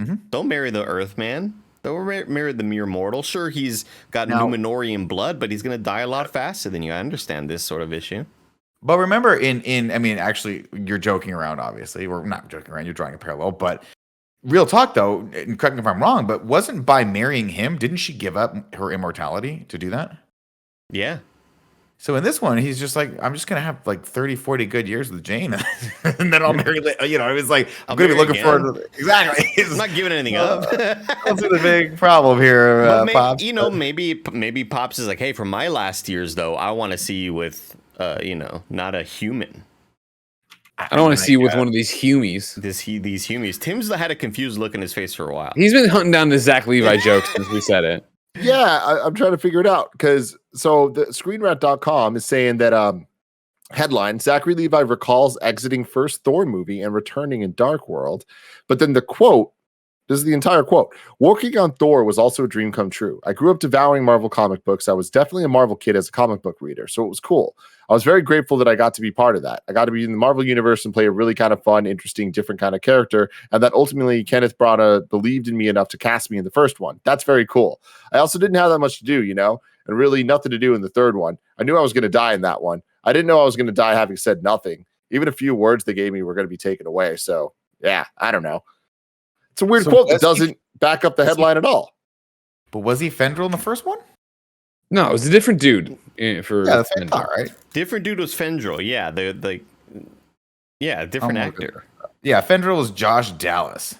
[SPEAKER 3] Mm-hmm.
[SPEAKER 5] Don't marry the Earth man. Don't marry the mere mortal. Sure, he's got Numenorian blood, but he's going to die a lot faster than you. I understand this sort of issue.
[SPEAKER 3] But remember, actually, you're joking around, obviously. We're not joking around. You're drawing a parallel. But real talk, though, and correct me if I'm wrong, but wasn't by marrying him, didn't she give up her immortality to do that?
[SPEAKER 5] Yeah.
[SPEAKER 3] So in this one, he's just like, I'm just going to have like 30, 40 good years with Jane. And then I'll marry, it was like, I'm going to be looking forward to it. Exactly.
[SPEAKER 5] I'm not giving anything up.
[SPEAKER 3] That's the big problem here, Pops.
[SPEAKER 5] Maybe Pops is like, hey, for my last years, though, I want to see you with, not a human.
[SPEAKER 2] I don't want to see with one of these Humies.
[SPEAKER 5] These Humies. Tim's had a confused look in his face for a while.
[SPEAKER 2] He's been hunting down the Zach Levi joke since we said it.
[SPEAKER 1] Yeah, I'm trying to figure it out because the ScreenRant.com is saying that headline: Zachary Levi recalls exiting first Thor movie and returning in Dark World, but then the quote. This is the entire quote. Working on Thor was also a dream come true. I grew up devouring Marvel comic books. I was definitely a Marvel kid as a comic book reader, so it was cool. I was very grateful that I got to be part of that. I got to be in the Marvel universe and play a really kind of fun, interesting, different kind of character, and that ultimately Kenneth Branagh believed in me enough to cast me in the first one. That's very cool. I also didn't have that much to do, and really nothing to do in the third one. I knew I was going to die in that one. I didn't know I was going to die having said nothing. Even a few words they gave me were going to be taken away. So, yeah, I don't know. It's a weird quote that doesn't back up the headline at all.
[SPEAKER 3] But was he Fendrel in the first one?
[SPEAKER 2] No, it was a different dude.
[SPEAKER 3] That's what I thought, right?
[SPEAKER 5] Different dude was Fendrel. Yeah, different actor.
[SPEAKER 3] Yeah, Fendrel was Josh Dallas.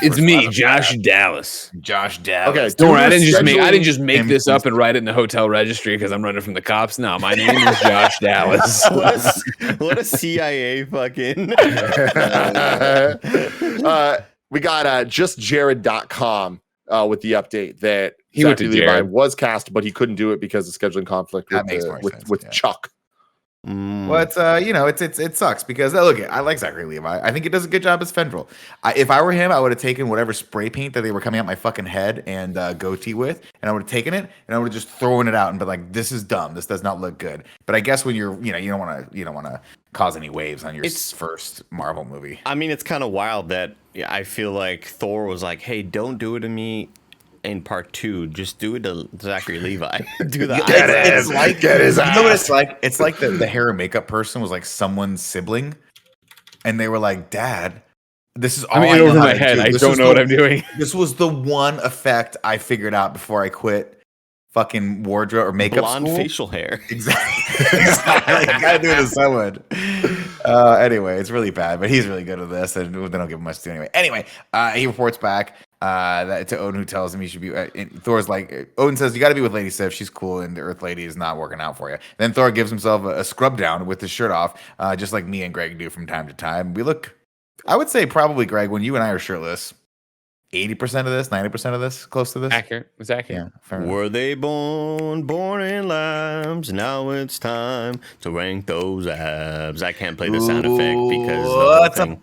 [SPEAKER 2] It's me, Josh Dallas.
[SPEAKER 3] Josh Dallas.
[SPEAKER 2] Okay, don't worry. I didn't just make this up and write it in the hotel registry because I'm running from the cops. No, my name is Josh Dallas.
[SPEAKER 5] What a CIA fucking.
[SPEAKER 1] We got justjared.com with the update that
[SPEAKER 2] he went to
[SPEAKER 1] Levi was cast, but he couldn't do it because of scheduling conflict with Chuck.
[SPEAKER 3] Well, it sucks because look, I like Zachary Levi. I think he does a good job as Fendrel. If I were him, I would have taken whatever spray paint that they were coming out my fucking head and goatee with, and I would have taken it and I would have just thrown it out and been like, "This is dumb. This does not look good." But I guess when you don't want to cause any waves on your first Marvel movie.
[SPEAKER 5] I mean, it's kind of wild that I feel like Thor was like, "Hey, don't do it to me." In part 2, just do it to Zachary Levi. Do that.
[SPEAKER 3] It's like get his ass. You know what it's like? It's like the hair and makeup person was like someone's sibling, and they were like, "Dad, this is all I
[SPEAKER 2] over my head. I don't know what I'm doing."
[SPEAKER 3] This was the one effect I figured out before I quit fucking wardrobe or makeup
[SPEAKER 5] blonde
[SPEAKER 3] school.
[SPEAKER 5] Facial hair.
[SPEAKER 3] Exactly. I gotta do it to someone. Anyway, it's really bad, but he's really good at this, and they don't give him much to do anyway. He reports back. To Odin, who tells him he should be. Thor's like, Odin says, "You got to be with Lady Sif. She's cool, and the Earth Lady is not working out for you." Then Thor gives himself a scrub down with his shirt off, just like me and Greg do from time to time. We look, I would say, probably Greg, when you and I are shirtless, 80% of this, 90% of this, close to this.
[SPEAKER 2] Accurate. It's accurate.
[SPEAKER 3] Yeah,
[SPEAKER 5] were they born in lambs? Now it's time to rank those abs. I can't play the sound effect because
[SPEAKER 3] what's up?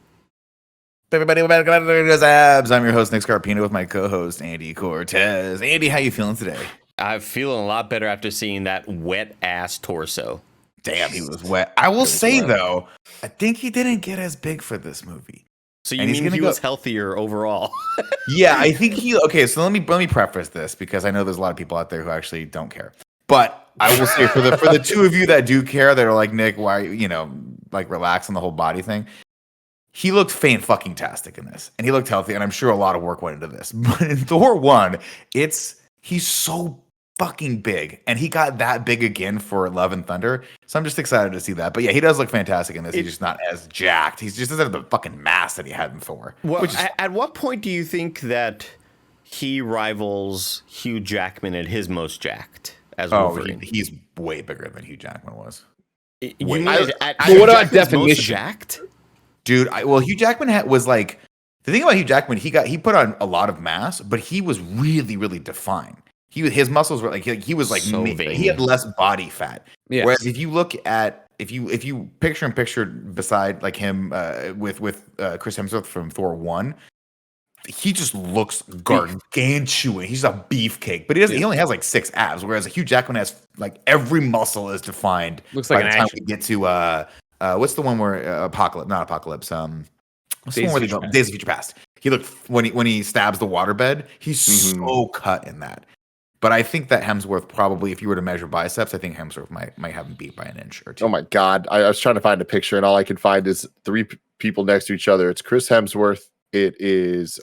[SPEAKER 3] Everybody, welcome to those abs. I'm your host, Nick Scarpino, with my co-host, Andy Cortez. Andy, how you feeling today?
[SPEAKER 5] I'm feeling a lot better after seeing that wet-ass torso.
[SPEAKER 3] Damn, he was wet. I will say, though, I think he didn't get as big for this movie.
[SPEAKER 5] So you mean he was healthier overall?
[SPEAKER 3] Yeah, I think okay, so let me preface this because I know there's a lot of people out there who actually don't care. But I will say for the two of you that do care, that are like, Nick, why, relax on the whole body thing. He looked fan-fucking-tastic in this, and he looked healthy, and I'm sure a lot of work went into this. But in Thor 1, he's so fucking big, and he got that big again for Love and Thunder, so I'm just excited to see that. But yeah, he does look fantastic in this. He's just not as jacked. He just doesn't have the fucking mass that he had in Thor.
[SPEAKER 5] Well, at what point do you think that he rivals Hugh Jackman at his most jacked as Wolverine?
[SPEAKER 3] He's way bigger than Hugh Jackman was.
[SPEAKER 2] What about definition?
[SPEAKER 5] Jacked?
[SPEAKER 3] Dude, Hugh Jackman was like, the thing about Hugh Jackman, he put on a lot of mass, but he was really, really defined. His muscles were like, he was like,
[SPEAKER 5] so
[SPEAKER 3] he had less body fat.
[SPEAKER 2] Yes.
[SPEAKER 3] Whereas if you look at, if you picture him pictured beside like him with Chris Hemsworth from Thor 1, he just looks gargantuan. He's a beefcake, but he only has like 6 abs, whereas Hugh Jackman has like every muscle is defined.
[SPEAKER 2] Looks like
[SPEAKER 3] by the time we get to what's the one where Apocalypse? What's the one where they go? Days of Future Past. He looked when he stabs the waterbed. He's so cut in that. But I think that Hemsworth probably, if you were to measure biceps, I think Hemsworth might have him beat by an inch or 2.
[SPEAKER 1] Oh my God! I was trying to find a picture, and all I could find is 3 people next to each other. It's Chris Hemsworth. It is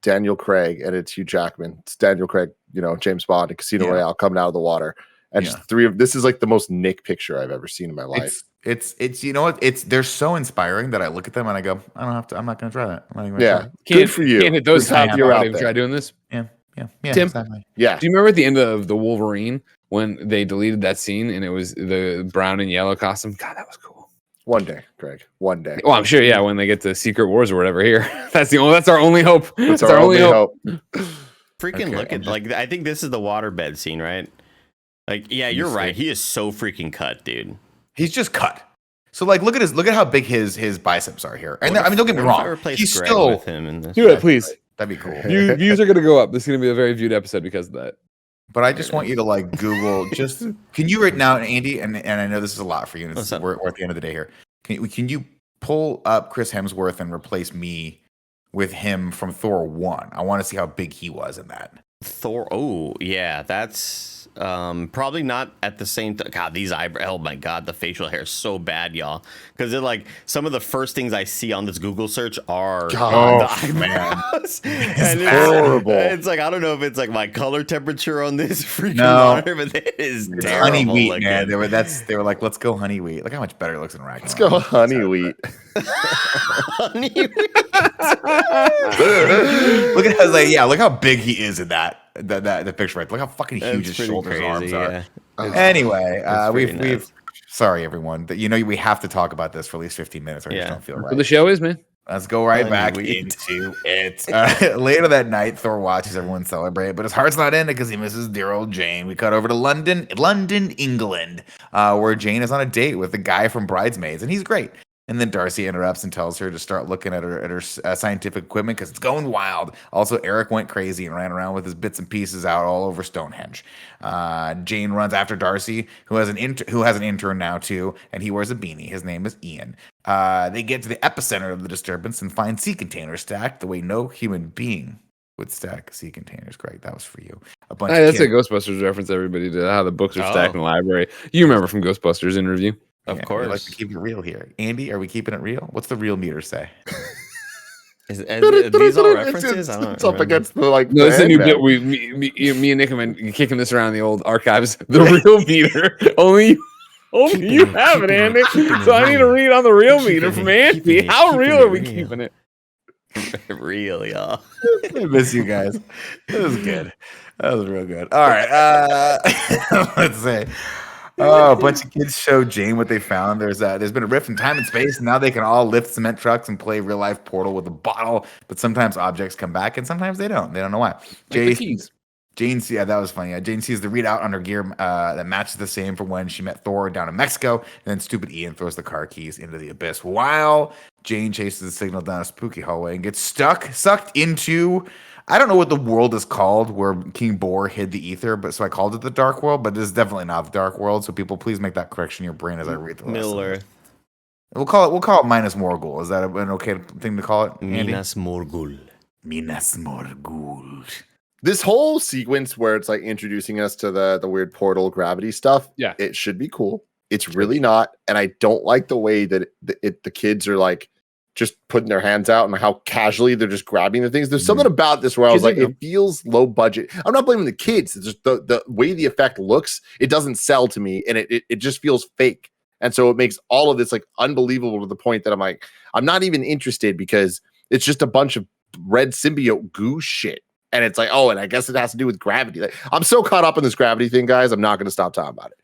[SPEAKER 1] Daniel Craig, and it's Hugh Jackman. It's Daniel Craig, James Bond and Casino Royale coming out of the water. And just 3 of this is like the most Nick picture I've ever seen in my life.
[SPEAKER 3] It's they're so inspiring that I look at them and I go, I'm not gonna try that. I'm not even
[SPEAKER 1] gonna try. Good for you.
[SPEAKER 2] Can't hit those top. You're out there. Try doing this.
[SPEAKER 3] Yeah,
[SPEAKER 2] Tim,
[SPEAKER 3] exactly.
[SPEAKER 1] Yeah.
[SPEAKER 2] Do you remember at the end of the Wolverine when they deleted that scene and it was the brown and yellow costume? God, that was cool.
[SPEAKER 1] One day, Greg. One day.
[SPEAKER 2] Well, I'm sure. Yeah, when they get to Secret Wars or whatever here, that's our only hope.
[SPEAKER 1] That's our only hope.
[SPEAKER 5] Freaking look at I think this is the waterbed scene, right? Like, yeah, you're right. He is so freaking cut, dude.
[SPEAKER 3] He's just cut. So like, look at how big his biceps are here. And I mean, don't get me wrong. He's
[SPEAKER 5] Greg
[SPEAKER 3] still
[SPEAKER 5] with him in this.
[SPEAKER 2] Do it, please.
[SPEAKER 3] That'd be cool.
[SPEAKER 2] Views are gonna go up. This is gonna be a very viewed episode because of that.
[SPEAKER 3] But I just want you to like Google. Can you right now, Andy? And I know this is a lot for you. And we're at the end of the day here. Can you pull up Chris Hemsworth and replace me with him from Thor 1? I want to see how big he was in that.
[SPEAKER 5] Thor. Oh yeah, that's probably not at the same time. God, these eyebrows. Oh my God, the facial hair is so bad, y'all. Because they're like some of the first things I see on this Google search are the eyebrows. It's horrible. It's like I don't know if it's like my color temperature on this freaking monitor, but it is terrible.
[SPEAKER 3] Honey wheat, man. They were like, let's go honey wheat. Look how much better it looks in Ragnarok.
[SPEAKER 1] Let's go honey wheat.
[SPEAKER 5] Honey wheat.
[SPEAKER 3] Look at how look how big he is in that picture right. Look how fucking huge his shoulders and arms are. Anyway, we've sorry everyone that we have to talk about this for at least 15 minutes. I just don't feel right.
[SPEAKER 2] The show is, man.
[SPEAKER 3] Let's go right back into it. Later that night, Thor watches everyone celebrate, but his heart's not in it because he misses dear old Jane. We cut over to London, England, where Jane is on a date with the guy from Bridesmaids, and he's great. And then Darcy interrupts and tells her to start looking at her scientific equipment because it's going wild. Also, Eric went crazy and ran around with his bits and pieces out all over Stonehenge. Jane runs after Darcy, who has an intern now too, and he wears a beanie. His name is Ian. They get to the epicenter of the disturbance and find sea containers stacked the way no human being would stack sea containers. Greg, that was for you.
[SPEAKER 2] That's a Ghostbusters reference. Everybody did how the books are stacked in the library. You remember from Ghostbusters interview.
[SPEAKER 5] Of course.
[SPEAKER 3] We like to keep it real here. Andy, are we keeping it real? What's the real meter say?
[SPEAKER 5] Are these all references?
[SPEAKER 1] It's up against the like.
[SPEAKER 2] No, it's a new bit. Me and Nick have been kicking this around the old archives. The real meter. Only you have it, Andy. So I need to read on the real meter from Andy. How real are we keeping it?
[SPEAKER 5] Real, y'all.
[SPEAKER 3] I miss you guys. That was good. That was real good. All right. Let's say. Oh, a bunch of kids show Jane what they found. There's been a rift in time and space, and now they can all lift cement trucks and play real life Portal with a bottle. But sometimes objects come back, and sometimes they don't. They don't know why. Jane, that was funny. Jane sees the readout on her gear that matches the same from when she met Thor down in Mexico. And then stupid Ian throws the car keys into the abyss. While Jane chases the signal down a spooky hallway and gets sucked into. I don't know what the world is called where King Boar hid the ether, but so I called it the Dark World, but it is definitely not the Dark World. So people, please make that correction in your brain as I read the list.
[SPEAKER 5] Miller.
[SPEAKER 3] We'll call it Minas Morgul. Is that an okay thing to call it? Andy?
[SPEAKER 5] Minas Morgul.
[SPEAKER 3] Minas Morgul.
[SPEAKER 1] This whole sequence where it's like introducing us to the weird portal gravity stuff.
[SPEAKER 2] Yeah,
[SPEAKER 1] it should be cool. It's really not, and I don't like the way that the kids are like just putting their hands out and how casually they're just grabbing the things. There's something about this where I was like, it feels low budget. I'm not blaming the kids. It's just the way the effect looks. It doesn't sell to me, and it just feels fake. And so it makes all of this like unbelievable to the point that I'm like, I'm not even interested because it's just a bunch of red symbiote goo shit. And it's like, oh, and I guess it has to do with gravity. Like, I'm so caught up in this gravity thing, guys. I'm not going to stop talking about it.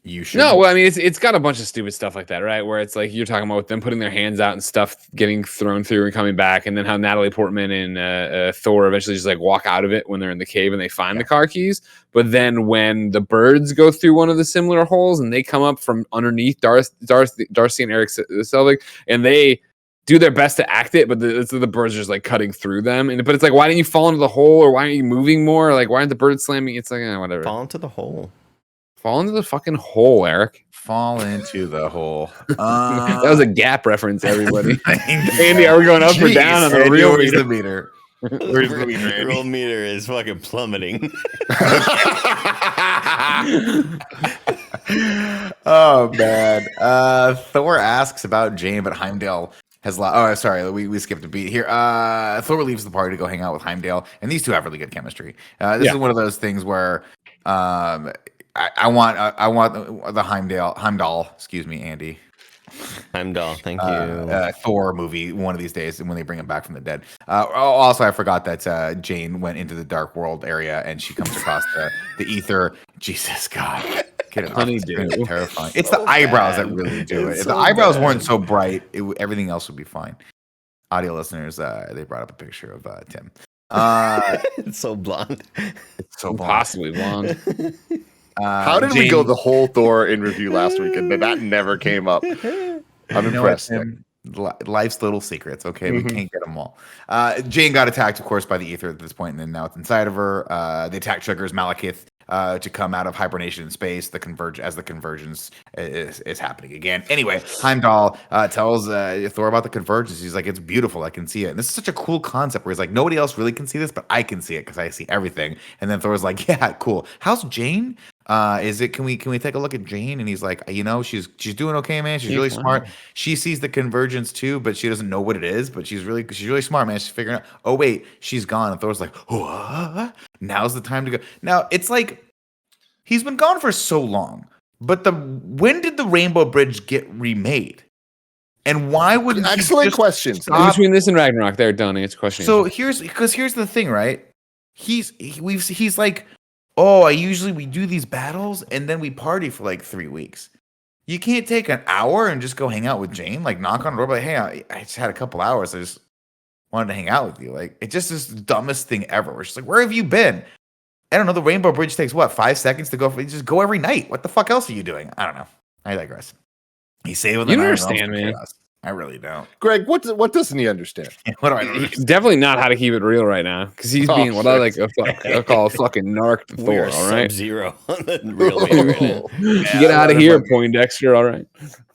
[SPEAKER 3] You should.
[SPEAKER 2] No, well, I mean, it's got a bunch of stupid stuff like that, right? Where it's like you're talking about them putting their hands out and stuff getting thrown through and coming back, and then how Natalie Portman and Thor eventually just like walk out of it when they're in the cave and they find the car keys. But then when the birds go through one of the similar holes and they come up from underneath Darcy and Eric Selvig, and they do their best to act it, but the birds are just like cutting through them. But it's like, why didn't you fall into the hole, or why aren't you moving more? Like, why aren't the birds slamming? It's like, whatever.
[SPEAKER 5] Fall into the hole.
[SPEAKER 2] Fall into the fucking hole, Eric.
[SPEAKER 3] Fall into the hole.
[SPEAKER 2] That was a Gap reference, everybody. Andy, are we going up or down on the real meter?
[SPEAKER 3] The meter? Where's the meter?
[SPEAKER 5] The real meter is fucking plummeting.
[SPEAKER 3] Oh, man. Thor asks about Jane, but Heimdall has oh, sorry, we skipped a beat here. Thor leaves the party to go hang out with Heimdall, and these two have really good chemistry. This is one of those things where I want the Heimdall, excuse me, Andy.
[SPEAKER 5] Heimdall, thank you.
[SPEAKER 3] Thor movie one of these days, and when they bring him back from the dead. Also, I forgot that Jane went into the Dark World area, and she comes across the ether. Jesus God. Honeydew. Terrifying. It's the eyebrows that really do it. If the eyebrows weren't so bright, everything else would be fine. Audio listeners, they brought up a picture of Tim.
[SPEAKER 5] It's so blonde.
[SPEAKER 3] It's so blonde.
[SPEAKER 2] Possibly blonde.
[SPEAKER 1] How did we go the whole Thor in review last week and that never came up? I'm impressed.
[SPEAKER 3] Life's little secrets. Okay, we can't get them all. Jane got attacked, of course, by the ether at this point, and then now it's inside of her. The attack triggers Malekith to come out of hibernation in space. The convergence is happening again. Anyway, Heimdall tells Thor about the convergence. He's like, "It's beautiful. I can see it." And this is such a cool concept where he's like, "Nobody else really can see this, but I can see it because I see everything." And then Thor's like, "Yeah, cool. How's Jane? Can we take a look at Jane?" And he's like, she's doing okay, man. She's really smart. She sees the convergence too, but she doesn't know what it is, but she's really smart, man. She's figuring out, oh wait, she's gone. And Thor's like, what? Now's the time to go. Now it's like he's been gone for so long, but when did the Rainbow Bridge get remade? And why would
[SPEAKER 1] excellent question.
[SPEAKER 2] Between this and Ragnarok, they're done. It's a question.
[SPEAKER 3] So here's the thing, right? He's like, oh, we do these battles and then we party for like 3 weeks. You can't take an hour and just go hang out with Jane, like knock on the door, like, hey, I just had a couple hours. I just wanted to hang out with you. Like, it just is the dumbest thing ever. We're just like, where have you been? I don't know. The Rainbow Bridge takes 5 seconds to go. Just go every night. What the fuck else are you doing? I don't know. I digress. He's saving the
[SPEAKER 2] You understand, man.
[SPEAKER 3] Chaos. I really don't.
[SPEAKER 1] Greg, what doesn't he understand?
[SPEAKER 3] What do I know?
[SPEAKER 2] Definitely not how to keep it real right now, because he's being what I call a fucking narc to Thor. All right,
[SPEAKER 5] Sub-Zero on the real.
[SPEAKER 2] Get out of here, Poindexter. All right.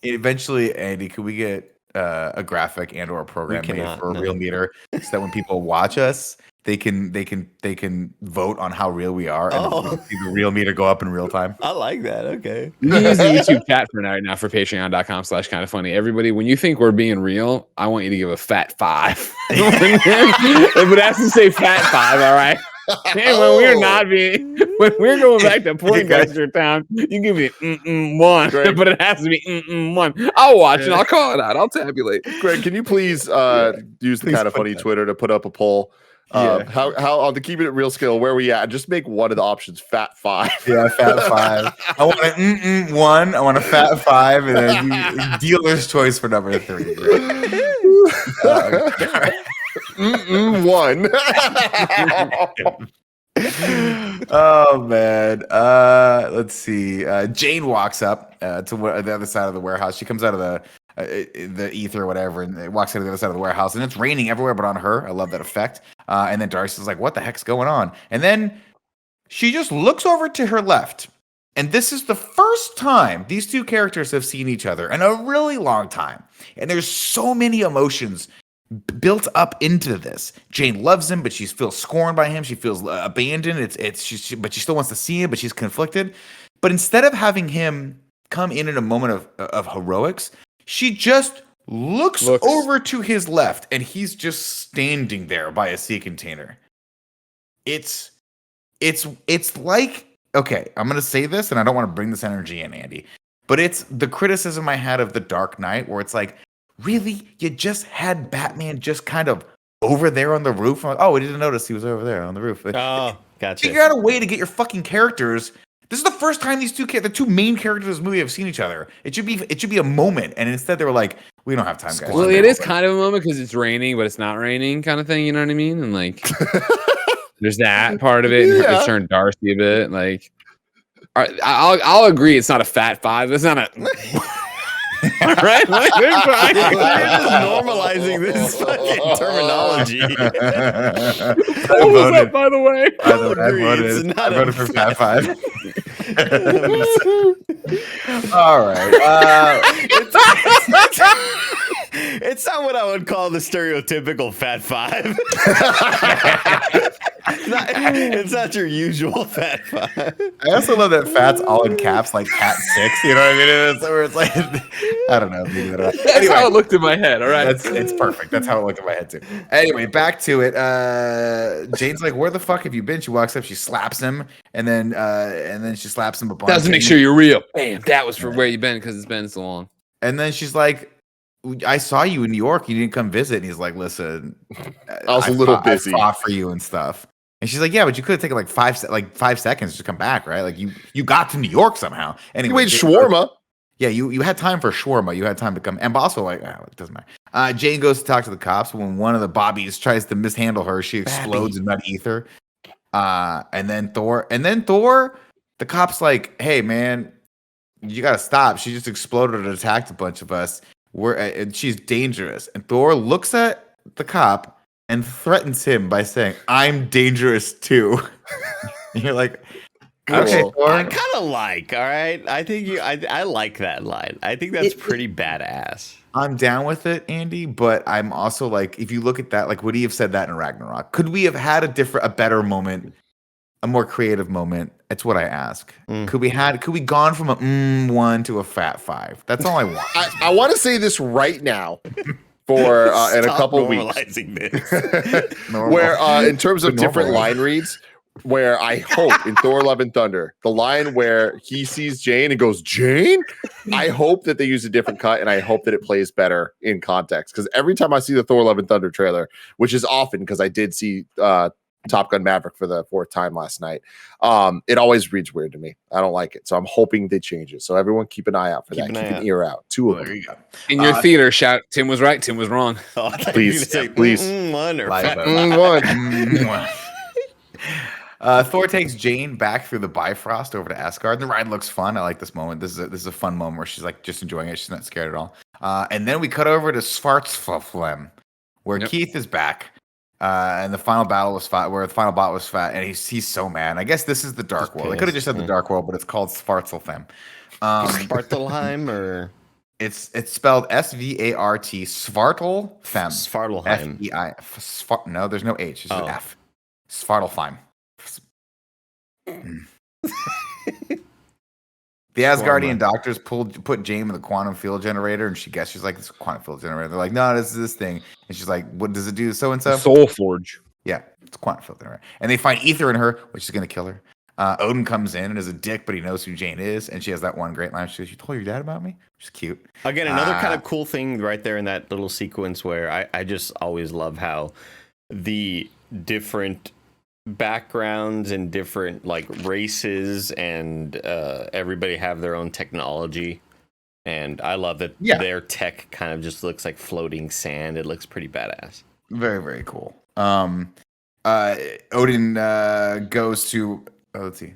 [SPEAKER 3] Eventually, Andy, could we get a graphic and/or a program made for a real meter, so that when people watch us, they can vote on how real we are and see the real meter go up in real time.
[SPEAKER 5] I like that. Okay.
[SPEAKER 2] You can use the YouTube chat for right now for patreon.com/KindaFunny. Everybody, when you think we're being real, I want you to give a fat 5. But it has to say fat 5, all right? And when we're not being, when we're going back to Poindexter Town, you give me 1,
[SPEAKER 1] Greg.
[SPEAKER 2] but it has to be 1. I'll watch and I'll call it out. I'll tabulate.
[SPEAKER 1] Greg, can you please use the Kind of Funny Twitter to put up a poll? How on the keeping it real scale, where we at? Just make one of the options fat 5.
[SPEAKER 3] Yeah, fat 5. I want an 1. I want a fat 5, and then dealer's choice for number 3.
[SPEAKER 1] 1.
[SPEAKER 3] Oh man. Let's see. Jane walks up to the other side of the warehouse. She comes out of the ether or whatever, and it walks out of the other side of the warehouse, and it's raining everywhere but on her. I love that effect. And then Darcy's like, what the heck's going on? And then she just looks over to her left. And this is the first time these two characters have seen each other in a really long time. And there's so many emotions built up into this. Jane loves him, but she feels scorned by him. She feels abandoned. But she still wants to see him, but she's conflicted. But instead of having him come in a moment of heroics, she just looks over to his left, and he's just standing there by a sea container. It's like, okay, I'm gonna say this, and I don't want to bring this energy in, Andy, but it's the criticism I had of The Dark Knight, where it's like, really, you just had Batman just kind of over there on the roof. I'm like, oh, we didn't notice he was over there on the roof.
[SPEAKER 5] Oh, gotcha.
[SPEAKER 3] Figure out a way to get your fucking characters. This is the first time the two main characters of this movie have seen each other. It should be a moment, and instead they were like, we don't have time, guys.
[SPEAKER 2] Well, it is kind of a moment because it's raining, but it's not raining, kind of thing. You know what I mean? And like, there's that part of it. And it's turned Darcy a bit. Like, I'll agree, it's not a fat 5. It's not a. All right, like,
[SPEAKER 5] you're just normalizing this fucking terminology.
[SPEAKER 2] What was that, by the way?
[SPEAKER 3] I voted for Fat 5. All right.
[SPEAKER 5] It's not what I would call the stereotypical fat 5. It's not your usual fat 5.
[SPEAKER 3] I also love that fat's all in caps, like cat 6. You know what I mean? Where it's like, I don't know.
[SPEAKER 2] That's how it looked in my head. All right,
[SPEAKER 3] it's perfect. That's how it looked in my head too. Anyway, back to it. Jane's like, "Where the fuck have you been?" She walks up, she slaps him, and then she slaps him.
[SPEAKER 2] That doesn't make sure you're real. Bam. That was for where you been because it's been so long.
[SPEAKER 3] And then she's like, I saw you in New York. You didn't come visit. And he's like, listen,
[SPEAKER 1] I was a little busy.
[SPEAKER 3] I fought for you and stuff. And she's like, yeah, but you could have taken like 5 seconds to come back, right? Like you got to New York somehow. Anyway,
[SPEAKER 1] you ate shawarma.
[SPEAKER 3] Yeah, you had time for shawarma. You had time to come, and also like it doesn't matter. Jane goes to talk to the cops. When one of the Bobbies tries to mishandle her, she explodes in that ether. And then Thor, the cop's like, hey man, you gotta stop. She just exploded and attacked a bunch of us. And she's dangerous. And Thor looks at the cop and threatens him by saying, I'm dangerous too. And you're like, okay, Thor.
[SPEAKER 5] I kind of like, all right. I think I like that line. I think that's pretty badass.
[SPEAKER 3] I'm down with it, Andy, but I'm also like, if you look at that, like, would he have said that in Ragnarok? Could we have had a better moment, a more creative moment? It's what I ask. Could we gone from a 1 to a fat 5? That's all I want.
[SPEAKER 1] I want to say this right now for in a couple of weeks. Where in terms of different line reads, where I hope in Thor Love and Thunder, the line where he sees Jane and goes, Jane? I hope that they use a different cut, and I hope that it plays better in context. Because every time I see the Thor Love and Thunder trailer, which is often because I did see Top Gun Maverick for the 4th time last night, it always reads weird to me. I don't like it. So I'm hoping they change it. So everyone keep an eye out for that. Keep an ear out. 2 of them. There you go.
[SPEAKER 2] In your theater, shout, Tim was right, Tim was wrong.
[SPEAKER 1] Oh, please.
[SPEAKER 5] One or
[SPEAKER 1] one.
[SPEAKER 3] Thor takes Jane back through the Bifrost over to Asgard. The ride looks fun. I like this moment. This is a fun moment where she's like just enjoying it. She's not scared at all. And then we cut over to Svartalfheim, where Keith is back. And the final battle was fought, where the final bot was fat, and he's so mad. I guess this is the Dark World. They could have just said the Dark World, but it's called Svartalfheim.
[SPEAKER 5] Svartalfheim, or
[SPEAKER 3] it's spelled Svart Svartalfheim.
[SPEAKER 5] Svartalheim.
[SPEAKER 3] No, there's no H. It's an F. Svartalfheim. The Asgardian doctors put Jane in the quantum field generator, and she's like, this quantum field generator. They're like, no, this is this thing. And she's like, what does it do? So and so.
[SPEAKER 2] Soul Forge.
[SPEAKER 3] Yeah, it's quantum field generator. And they find ether in her, which is gonna kill her. Odin comes in and is a dick, but he knows who Jane is, and she has that one great line. She goes, "You told your dad about me?" Which is cute.
[SPEAKER 5] Again, another kind of cool thing right there in that little sequence where I just always love how the different backgrounds and different like races and everybody have their own technology, and I love that their tech kind of just looks like floating sand. It looks pretty badass.
[SPEAKER 3] Very, very cool. Odin goes to let's see,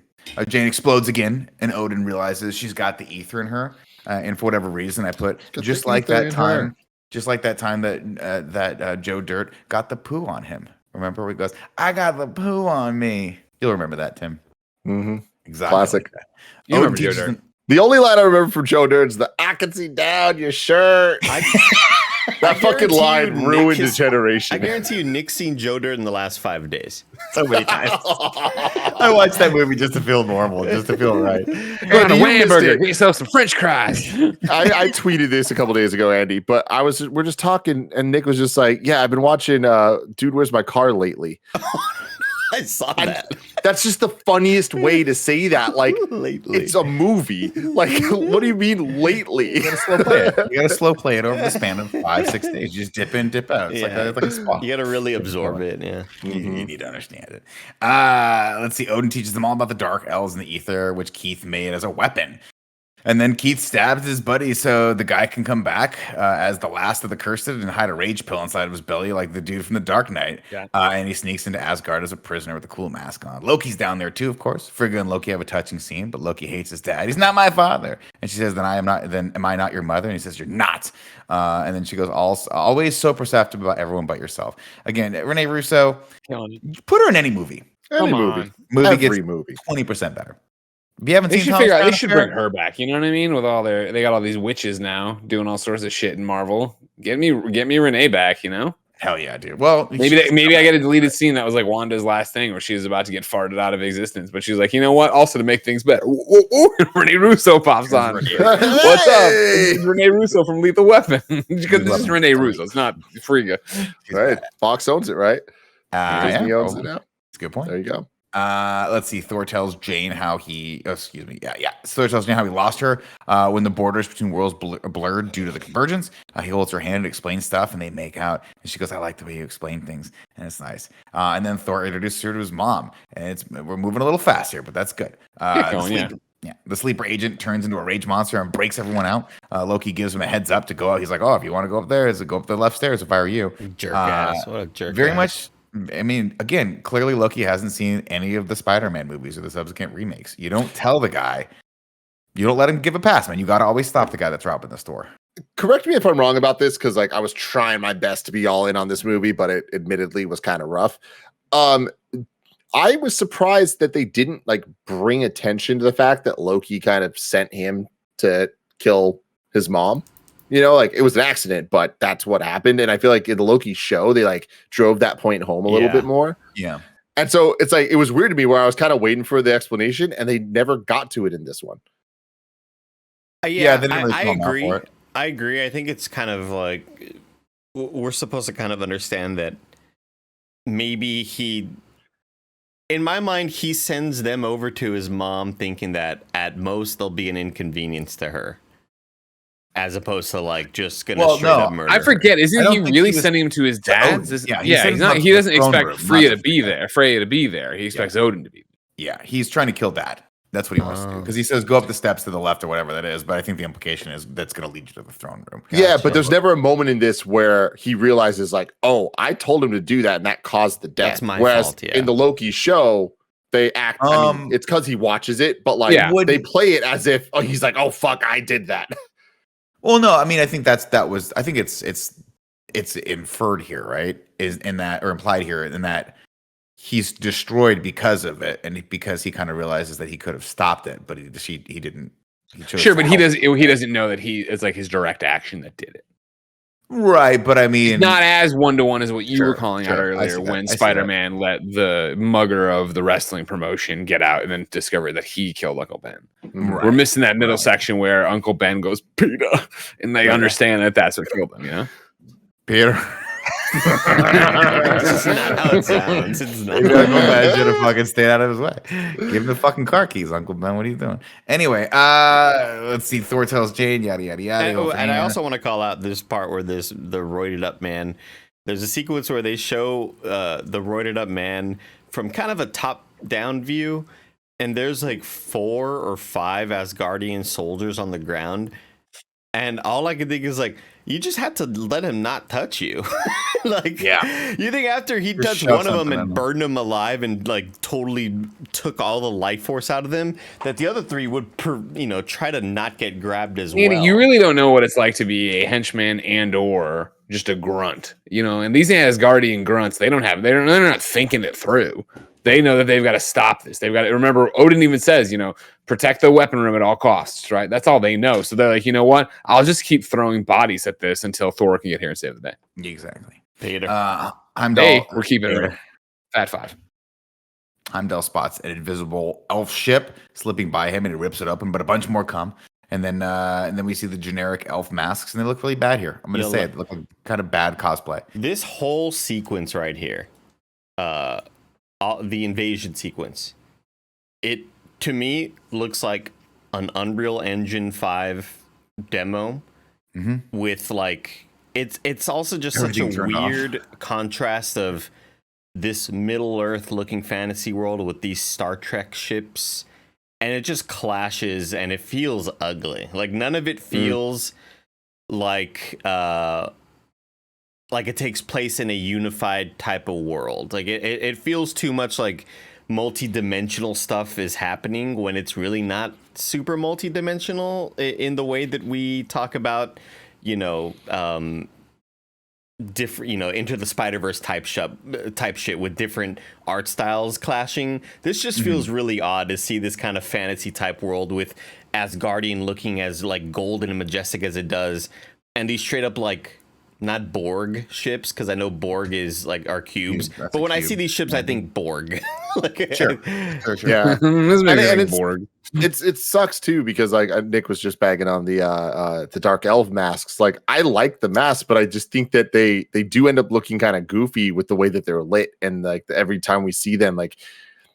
[SPEAKER 3] Jane explodes again, and Odin realizes she's got the ether in her, and for whatever reason I put just like that time that Joe Dirt got the poo on him. Remember where he goes, I got the poo on me. You'll remember that, Tim.
[SPEAKER 1] Mm-hmm.
[SPEAKER 3] Exactly.
[SPEAKER 1] Classic.
[SPEAKER 3] Like that.
[SPEAKER 2] You remember Joe Dirt.
[SPEAKER 1] The only line I remember from Joe Dirt is the I can see down your shirt. That fucking line ruined his generation.
[SPEAKER 5] I guarantee you Nick's seen Joe Dirt in the last 5 days. So many times.
[SPEAKER 3] I watched that movie just to feel normal, just to feel right.
[SPEAKER 2] Go on a hamburger, get yourself some French fries.
[SPEAKER 1] I tweeted this a couple days ago, Andy, but we're just talking, and Nick was just like, yeah, I've been watching Dude, Where's My Car lately.
[SPEAKER 5] I saw that.
[SPEAKER 1] That's just the funniest way to say that. Like,
[SPEAKER 5] lately.
[SPEAKER 1] It's a movie. Like, what do you mean lately?
[SPEAKER 3] You gotta slow play it. You gotta slow play it over the span of 5-6 days. You just dip in, dip out. It's like a spa.
[SPEAKER 5] You gotta really absorb it. Yeah,
[SPEAKER 3] you need to understand it. Let's see. Odin teaches them all about the dark elves and the ether, which Keith made as a weapon. And then Keith stabs his buddy so the guy can come back as the last of the cursed and hide a rage pill inside of his belly like the dude from The Dark Knight. Yeah. And he sneaks into Asgard as a prisoner with a cool mask on. Loki's down there too, of course. Frigga and Loki have a touching scene, but Loki hates his dad. He's not my father. And she says, then am I not your mother? And he says, you're not. And then she goes, always so perceptive about everyone but yourself. Again, Renee Russo, put her in any movie.
[SPEAKER 1] Any movie.
[SPEAKER 3] Movie gets 20% better. You haven't
[SPEAKER 2] they
[SPEAKER 3] seen
[SPEAKER 2] should figure out. They should bring her back. You know what I mean? With all they got all these witches now doing all sorts of shit in Marvel. Get me Renee back. You know?
[SPEAKER 3] Hell yeah, dude. Well,
[SPEAKER 2] maybe I get a deleted scene that was like Wanda's last thing, where she was about to get farted out of existence, but she's like, you know what? Also to make things better, Renee Russo pops on. What's up? This is Renee Russo from Lethal Weapon. Because this is Renee Russo. It's not Frigga.
[SPEAKER 1] Right? Fox owns it, right?
[SPEAKER 3] Disney
[SPEAKER 1] owns it now.
[SPEAKER 3] That's a good point.
[SPEAKER 1] There you go.
[SPEAKER 3] Let's see. Thor tells Jane how he. Oh, excuse me. Yeah. Thor tells Jane how he lost her when the borders between worlds blurred due to the convergence. He holds her hand and explains stuff, and they make out. And she goes, "I like the way you explain things," and it's nice. And then Thor introduces her to his mom, and we're moving a little fast here, but that's good. The sleeper agent turns into a rage monster and breaks everyone out. Loki gives him a heads up to go out. He's like, "Oh, if you want to go up there, go up the left stairs. If I were you,
[SPEAKER 5] jerk ass. What a jerk.
[SPEAKER 3] Very much." I mean, again, clearly Loki hasn't seen any of the Spider-Man movies or the subsequent remakes. You don't tell the guy. You don't let him give a pass, man. You got to always stop the guy that's robbing the store.
[SPEAKER 1] Correct me if I'm wrong about this, because like I was trying my best to be all in on this movie, but it admittedly was kind of rough. I was surprised that they didn't like bring attention to the fact that Loki kind of sent him to kill his mom. You know, like it was an accident, but that's what happened. And I feel like in the Loki show, they like drove that point home a little bit more.
[SPEAKER 3] Yeah.
[SPEAKER 1] And so it's like, it was weird to me where I was kind of waiting for the explanation and they never got to it in this one.
[SPEAKER 5] I agree. I agree. I think it's kind of like, we're supposed to kind of understand that maybe in my mind, he sends them over to his mom thinking that at most there'll be an inconvenience to her. As opposed to like just gonna straight up murder.
[SPEAKER 2] I forget. Isn't he really sending him to his dad's? He doesn't expect Freya to be there. He expects Odin to be there.
[SPEAKER 3] Yeah, he's trying to kill Dad. That's what he wants to do because he says go up the steps to the left or whatever that is. But I think the implication is that's going to lead you to the throne room.
[SPEAKER 1] Yeah, but there's never a moment in this where he realizes like, oh, I told him to do that and that caused the death.
[SPEAKER 5] That's my
[SPEAKER 1] fault. In the Loki show, they act. I mean, it's because he watches it, but like they play it as if he's like, oh fuck, I did that.
[SPEAKER 3] Well, no, I mean, I think I think it's inferred here, right? Is in that or implied here in that he's destroyed because of it, and because he kind of realizes that he could have stopped it, but he didn't.
[SPEAKER 2] Sure, but he doesn't know that it's like his direct action that did it.
[SPEAKER 3] Right, but I mean,
[SPEAKER 2] it's not as one-to-one as what you were calling out earlier when Spider-Man let the mugger of the wrestling promotion get out and then discover that he killed Uncle Ben. Right. We're missing that middle section where Uncle Ben goes, Peter, and they understand that that's what killed him, you know?
[SPEAKER 3] Peter.
[SPEAKER 5] That's not how it sounds. It's not.
[SPEAKER 3] Uncle Ben should have fucking stayed out of his way. Give him the fucking car keys, Uncle Ben. What are you doing? Anyway, let's see. Thor tells Jane, yada yada yada.
[SPEAKER 5] And I also want to call out this part where the roided up man. There's a sequence where they show the roided up man from kind of a top down view, and there's like 4 or 5 Asgardian soldiers on the ground, and all I can think is like, you just had to let him not touch you. You think after he touched one of them and burned him alive and like totally took all the life force out of them, that the other 3 would try to not get grabbed as well.
[SPEAKER 2] You really don't know what it's like to be a henchman and or just a grunt, and these Asgardian grunts, they're not thinking it through. They know that they've got to stop this. They've got to remember. Odin even says, protect the weapon room at all costs, right? That's all they know. So they're like, you know what? I'll just keep throwing bodies at this until Thor can get here and save the day.
[SPEAKER 3] Exactly.
[SPEAKER 5] Peter.
[SPEAKER 2] We're keeping it Fat 5.
[SPEAKER 3] Heimdall spots an invisible elf ship slipping by him and he rips it open, but a bunch more come. And then we see the generic elf masks and they look really bad here. I'm going to say it. They look like kind of bad cosplay.
[SPEAKER 5] This whole sequence right here, the invasion sequence, it to me looks like an Unreal Engine 5 demo with like it's also just such a weird contrast of this Middle Earth looking fantasy world with these Star Trek ships, and it just clashes and it feels ugly. Like none of it feels like it takes place in a unified type of world. Like it feels too much like multi-dimensional stuff is happening when it's really not super multi-dimensional in the way that we talk about, different, Into the Spider-Verse type shit with different art styles clashing. This just feels really odd to see this kind of fantasy type world with Asgardian looking as like golden and majestic as it does, and these straight up like not Borg ships, because I know Borg is like our cubes, but when I see these ships, I think Borg.
[SPEAKER 3] Sure.
[SPEAKER 1] Yeah,
[SPEAKER 2] and Borg.
[SPEAKER 1] It sucks too because like Nick was just bagging on the dark elf masks. Like I like the masks, but I just think that they do end up looking kind of goofy with the way that they're lit, and like every time we see them, like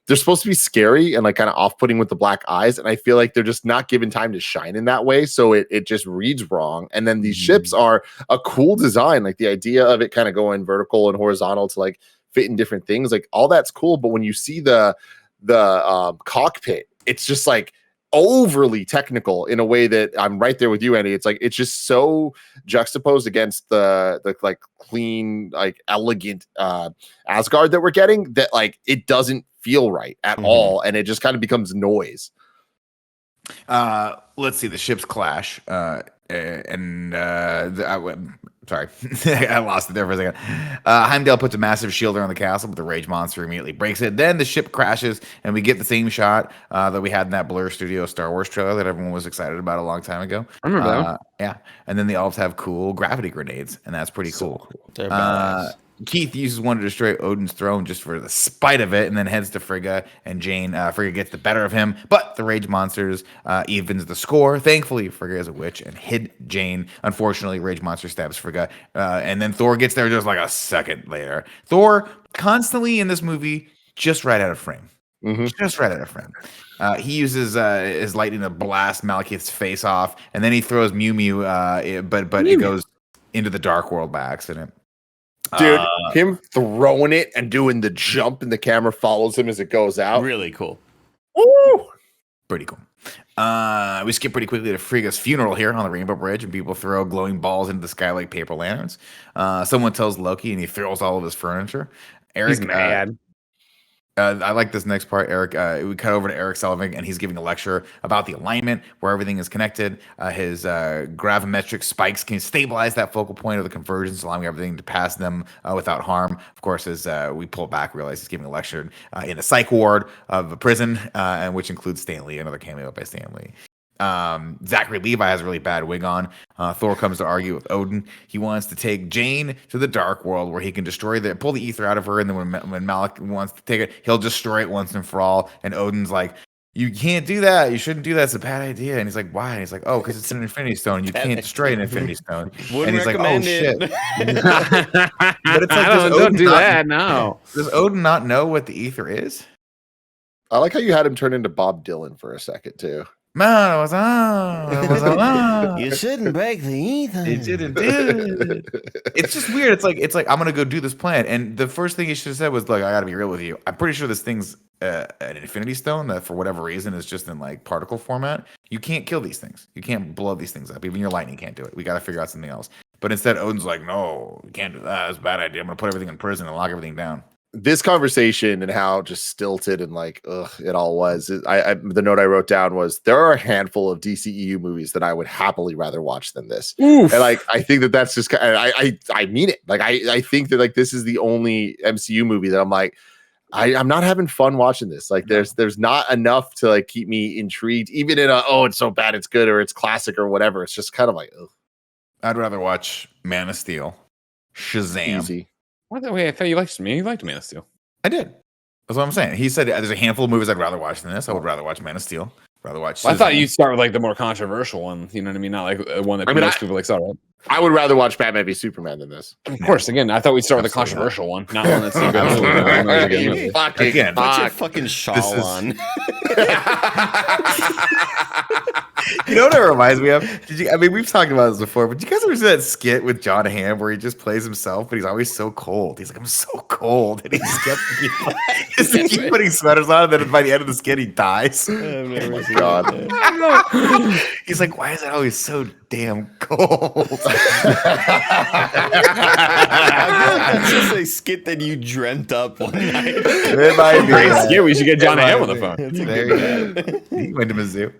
[SPEAKER 1] they're supposed to be scary and like kind of off-putting with the black eyes, and I feel like they're just not given time to shine in that way, so it just reads wrong. And then these ships are a cool design, like the idea of it kind of going vertical and horizontal to like fit in different things, like all that's cool. But when you see the cockpit, it's just like overly technical in a way that I'm right there with you, Andy. It's like it's just so juxtaposed against the like clean, like elegant Asgard that we're getting, that like it doesn't feel right at all, and it just kind of becomes noise.
[SPEAKER 3] Let's see, the ships clash, sorry, I lost it there for a second. Heimdall puts a massive shield around the castle, but the rage monster immediately breaks it. Then the ship crashes, and we get the same shot that we had in that Blur Studio Star Wars trailer that everyone was excited about a long time ago.
[SPEAKER 2] I remember that.
[SPEAKER 3] Yeah, and then the elves have cool gravity grenades, and that's pretty cool.
[SPEAKER 5] They're badass.
[SPEAKER 3] Keith uses one to destroy Odin's throne just for the spite of it, and then heads to Frigga and Jane. Frigga gets the better of him, but the rage monsters evens the score. Thankfully, Frigga is a witch and hid Jane. Unfortunately, rage monster stabs Frigga, and then Thor gets there just like a second later. Thor constantly in this movie just right out of frame. Just right out of frame. He uses his lightning to blast Malekith's face off, and then he throws Mew Mew, but it goes into the Dark World by accident.
[SPEAKER 1] Dude, him throwing it and doing the jump, and the camera follows him as it goes out.
[SPEAKER 5] Really cool.
[SPEAKER 1] Woo!
[SPEAKER 3] Pretty cool. We skip pretty quickly to Frigga's funeral here on the Rainbow Bridge, and people throw glowing balls into the sky like paper lanterns. Someone tells Loki, and he throws all of his furniture. Eric,
[SPEAKER 2] He's mad.
[SPEAKER 3] I like this next part, Eric. We cut over to Eric Sullivan, and he's giving a lecture about the alignment, where everything is connected. His gravimetric spikes can stabilize that focal point of the convergence, allowing everything to pass them without harm. Of course, as we pull back, realize he's giving a lecture in a psych ward of a prison, and which includes Stan Lee, another cameo by Stan Lee. Zachary Levi has a really bad wig on. Thor comes to argue with Odin. He wants to take Jane to the Dark World, where he can pull the ether out of her, and then when Malek wants to take it, he'll destroy it once and for all. And Odin's like, "You can't do that. You shouldn't do that. It's a bad idea." And he's like, "Why?" And he's like, "Oh, because it's an Infinity Stone. You can't destroy an Infinity Stone."
[SPEAKER 5] Wouldn't
[SPEAKER 3] and he's like, "Oh shit!"
[SPEAKER 5] it.
[SPEAKER 3] But it's like,
[SPEAKER 2] don't do that. No.
[SPEAKER 3] Does Odin not know what the ether is?
[SPEAKER 1] I like how you had him turn into Bob Dylan for a second too.
[SPEAKER 3] Man, it was on.
[SPEAKER 5] You shouldn't break the ether.
[SPEAKER 3] It didn't do. It's just weird. It's like I'm gonna go do this plan, and the first thing he should have said was, "Look, I gotta be real with you. I'm pretty sure this thing's an Infinity Stone that, for whatever reason, is just in like particle format. You can't kill these things. You can't blow these things up. Even your lightning can't do it. We gotta figure out something else." But instead, Odin's like, "No, you can't do that. That's a bad idea. I'm gonna put everything in prison and lock everything down."
[SPEAKER 1] This conversation and how just stilted and like it all was. The note I wrote down was, there are a handful of DCEU movies that I would happily rather watch than this. Oof. And like I think that's just I mean it. Like I think that like this is the only MCU movie that I'm like, I'm not having fun watching this. Like there's not enough to like keep me intrigued, even in it's so bad it's good, or it's classic or whatever. It's just kind of like, ugh.
[SPEAKER 3] I'd rather watch Man of Steel, Shazam.
[SPEAKER 1] Easy.
[SPEAKER 2] What the way? I thought you liked me. You liked Man of Steel.
[SPEAKER 3] I did. That's what I'm saying. He said there's a handful of movies I'd rather watch than this. I would rather watch Man of Steel. Rather watch.
[SPEAKER 2] Well, I thought you'd start with like the more controversial one. You know what I mean? Not like one that most people like saw. Right?
[SPEAKER 1] I would rather watch Batman v Superman than this.
[SPEAKER 2] Of course. Again, I thought we'd start with the controversial one, not one that's
[SPEAKER 3] Again,
[SPEAKER 5] put your fucking shawl on.
[SPEAKER 3] You know what it reminds me of? We've talked about this before, but did you guys ever see that skit with John Hamm where he just plays himself, but he's always so cold? He's like, "I'm so cold," and he just keeps putting sweaters on, and then by the end of the skit, he dies.
[SPEAKER 5] I've never seen
[SPEAKER 1] God.
[SPEAKER 5] that.
[SPEAKER 3] He's like, "Why is it always so damn cold?"
[SPEAKER 5] I feel like that's just a skit that you dreamt up one night.
[SPEAKER 3] It might be.
[SPEAKER 2] Great skit. We should get John Hamm on the phone.
[SPEAKER 3] There you go. He went to Mizzou.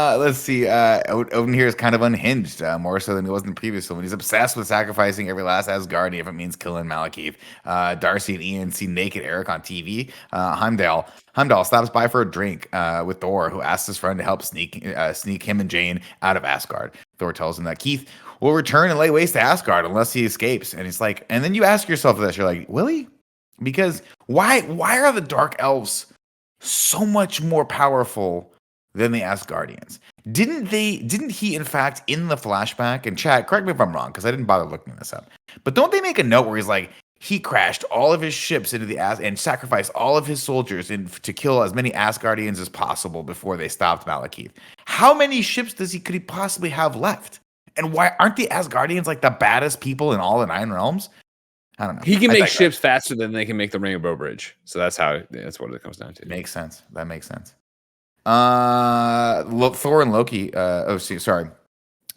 [SPEAKER 3] Let's see. Odin here is kind of unhinged, more so than he was in the previous film. He's obsessed with sacrificing every last Asgardian if it means killing Malekith. Darcy and Ian see naked Eric on TV. Heimdall stops by for a drink with Thor, who asks his friend to help sneak him and Jane out of Asgard. Thor tells him that Keith will return and lay waste to Asgard unless he escapes. And it's like, and then you ask yourself this, you're like, will he? Because why are the Dark Elves so much more powerful than the Asgardians? Didn't he, in fact, in the flashback, and chat, correct me if I'm wrong, because I didn't bother looking this up, but don't they make a note where he's like, He crashed all of his ships into the and sacrificed all of his soldiers to kill as many Asgardians as possible before they stopped Malekith. How many ships could he possibly have left? And why aren't the Asgardians like the baddest people in all the 9 realms? I don't know.
[SPEAKER 2] He can make ships faster than they can make the Rainbow Bridge. So that's what it comes down to.
[SPEAKER 3] Makes sense. That makes sense. Thor and Loki.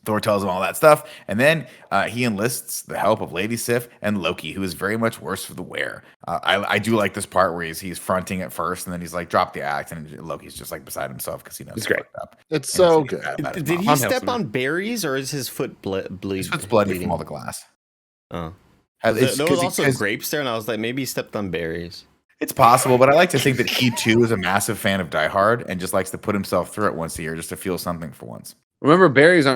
[SPEAKER 3] Thor tells him all that stuff, and then he enlists the help of Lady Sif and Loki, who is very much worse for the wear. I do like this part where he's fronting at first, and then he's like, "Drop the act," and Loki's just like beside himself because he knows
[SPEAKER 2] it's great.
[SPEAKER 3] Up.
[SPEAKER 1] It's so good.
[SPEAKER 5] Did he step on berries, or is his foot bleeding?
[SPEAKER 3] His foot's bleeding from all the glass.
[SPEAKER 5] Oh, there was also grapes there, and I was like, maybe he stepped on berries.
[SPEAKER 3] It's possible, but I like to think that he too is a massive fan of Die Hard and just likes to put himself through it once a year just to feel something for once.
[SPEAKER 2] Remember, grapes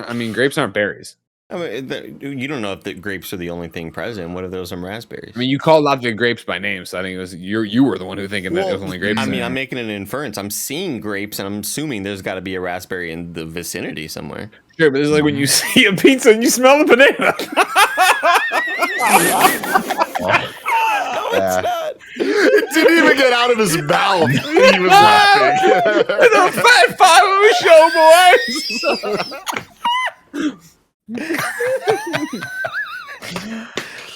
[SPEAKER 2] aren't berries.
[SPEAKER 5] I mean, you don't know if the grapes are the only thing present. What if there was some raspberries?
[SPEAKER 2] I mean, you called out the grapes by name, so I think it was you were the one who thinking that it was only grapes.
[SPEAKER 5] I mean, I'm making an inference. I'm seeing grapes, and I'm assuming there's got to be a raspberry in the vicinity somewhere.
[SPEAKER 2] Sure, but it's like when you see a pizza and you smell the banana.
[SPEAKER 1] It didn't even get out of his mouth. He was laughing.
[SPEAKER 2] It's a fat 5 show, boys.